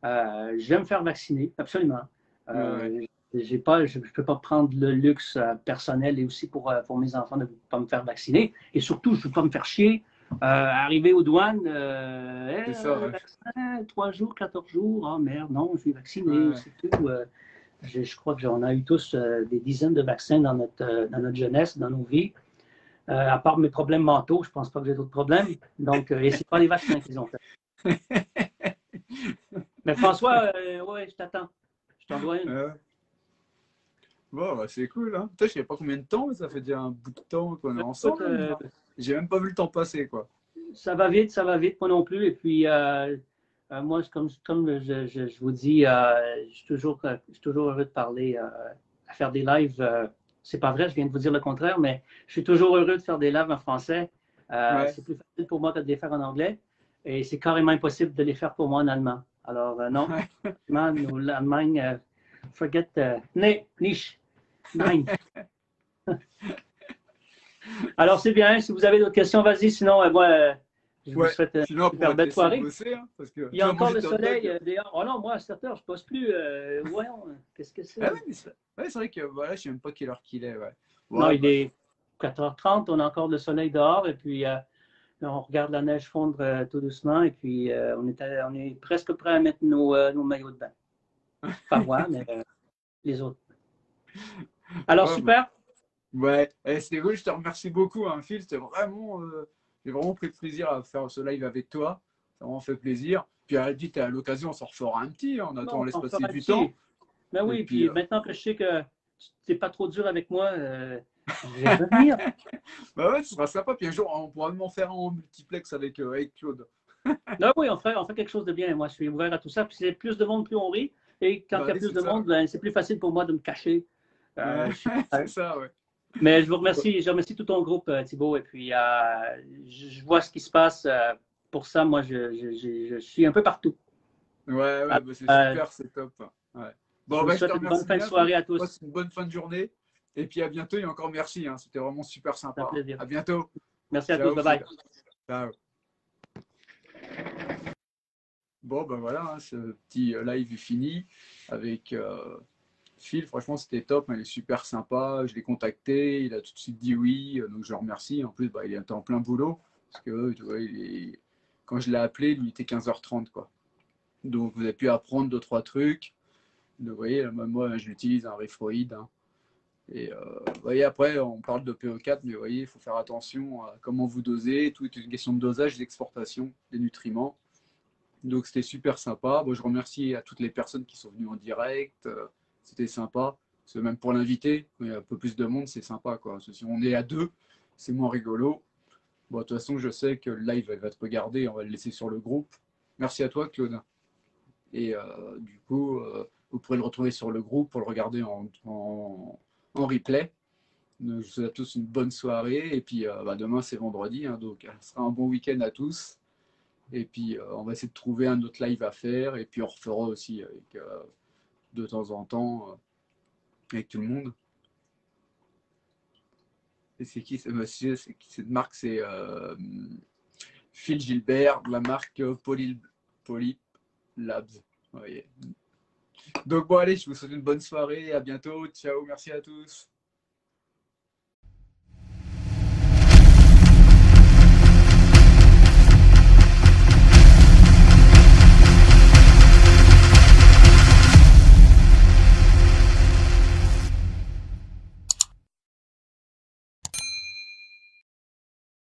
je vais me faire vacciner, absolument. Je ne peux pas prendre le luxe personnel et aussi pour mes enfants de ne pas me faire vacciner. Et surtout, je ne veux pas me faire chier. Arriver aux douanes, vaccin, 3 jours, 14 jours, oh merde, non, je suis vacciné, c'est tout. Je crois que j'en ai eu tous des dizaines de vaccins dans notre jeunesse, dans nos vies. À part mes problèmes mentaux, je ne pense pas que j'ai d'autres problèmes. Donc, et c'est pas les vaccins qu'ils ont fait. Mais François, ouais, je t'attends. Je t'en dois une. Bon, bah, c'est cool. Hein. Putain, je ne sais pas combien de temps, mais ça fait déjà un bout de temps qu'on est Écoute, ensemble. J'ai même pas vu le temps passer, quoi. ça va vite, moi non plus. Et puis, moi, comme je vous dis, je suis toujours heureux de parler, à faire des lives. C'est pas vrai, je viens de vous dire le contraire, mais je suis toujours heureux de faire des lives en français. Ouais. C'est plus facile pour moi que de les faire en anglais. Et c'est carrément impossible de les faire pour moi en allemand. Alors, non, l'Allemagne, forget, nicht, nein. Alors, c'est bien. Si vous avez d'autres questions, vas-y. Sinon, moi, je vous souhaite une sinon, super belle soirée. Bosser, hein, parce que Il y a encore le soleil dehors. Oh non, moi, à 7 heures, je ne pose plus. Voyons, qu'est-ce que c'est? Ah ouais, c'est vrai que voilà, je ne sais même pas quelle heure qu'il est. Ouais. Non, il est 4h30. On a encore le soleil dehors. Et puis, on regarde la neige fondre tout doucement. Et puis, on est presque prêt à mettre nos maillots de bain. Pas moi, mais les autres. Alors, Ouais, super. Ouais, c'était cool, je te remercie beaucoup, hein, Phil. J'ai vraiment pris de plaisir à faire ce live avec toi. Ça m'a vraiment fait plaisir. Puis elle dit, à l'occasion, on s'en refera un petit, hein, on attend, on laisse passer du temps. Ben oui, puis maintenant que je sais que tu n'es pas trop dur avec moi, je vais revenir. Bah ouais, ce sera sympa. Puis un jour, on pourra même en faire un en multiplex avec Claude. Ben oui, on fait quelque chose de bien. Moi, je suis ouvert à tout ça. Puis c'est plus de monde, plus on rit. Et quand il y a plus de monde, ben, c'est plus facile pour moi de me cacher. C'est ça, ouais. Mais je vous remercie. Je remercie tout ton groupe, Thibaut. Et puis, je vois ce qui se passe. Pour ça, moi, je suis un peu partout. Ouais, bah, c'est super, c'est top. Ouais. Bon, je vous souhaite une bonne fin de soirée à tous. Passe une bonne fin de journée. Et puis à bientôt et encore merci. Hein. C'était vraiment super sympa. C'est un plaisir. À bientôt. Merci à tous. Bye bye. Ciao. Bon, ben voilà, hein, ce petit live est fini avec Phil. Franchement, c'était top. Il est super sympa. Je l'ai contacté. Il a tout de suite dit oui. Donc, je le remercie. En plus, bah, il était en plein boulot. Parce que, tu vois, quand je l'ai appelé, lui, il était 15h30, quoi. Donc, vous avez pu apprendre 2-3 trucs. Donc, vous voyez, même moi, je l'utilise, un Refroid. Hein. Et vous voyez, après, on parle de PO4, mais vous voyez, il faut faire attention à comment vous dosez. Tout est une question de dosage, d'exportation des nutriments. Donc, c'était super sympa. Bon, je remercie à toutes les personnes qui sont venues en direct. C'était sympa. Parce que même pour l'invité, quand il y a un peu plus de monde, c'est sympa, quoi. Parce que si on est à deux, c'est moins rigolo. Bon, de toute façon, je sais que le live va être regardé. On va le laisser sur le groupe. Merci à toi, Claude. Et du coup, vous pourrez le retrouver sur le groupe pour le regarder en replay. Donc, je vous souhaite à tous une bonne soirée. Et puis, demain, c'est vendredi. Hein, donc, ce sera un bon week-end à tous. Et puis, on va essayer de trouver un autre live à faire. Et puis, on refera aussi avec, de temps en temps avec tout le monde. Et c'est qui ce monsieur? Cette marque, c'est Phil Gilbert, de la marque Polyp Labs. Voyez. Donc, bon, allez, je vous souhaite une bonne soirée. À bientôt. Ciao. Merci à tous.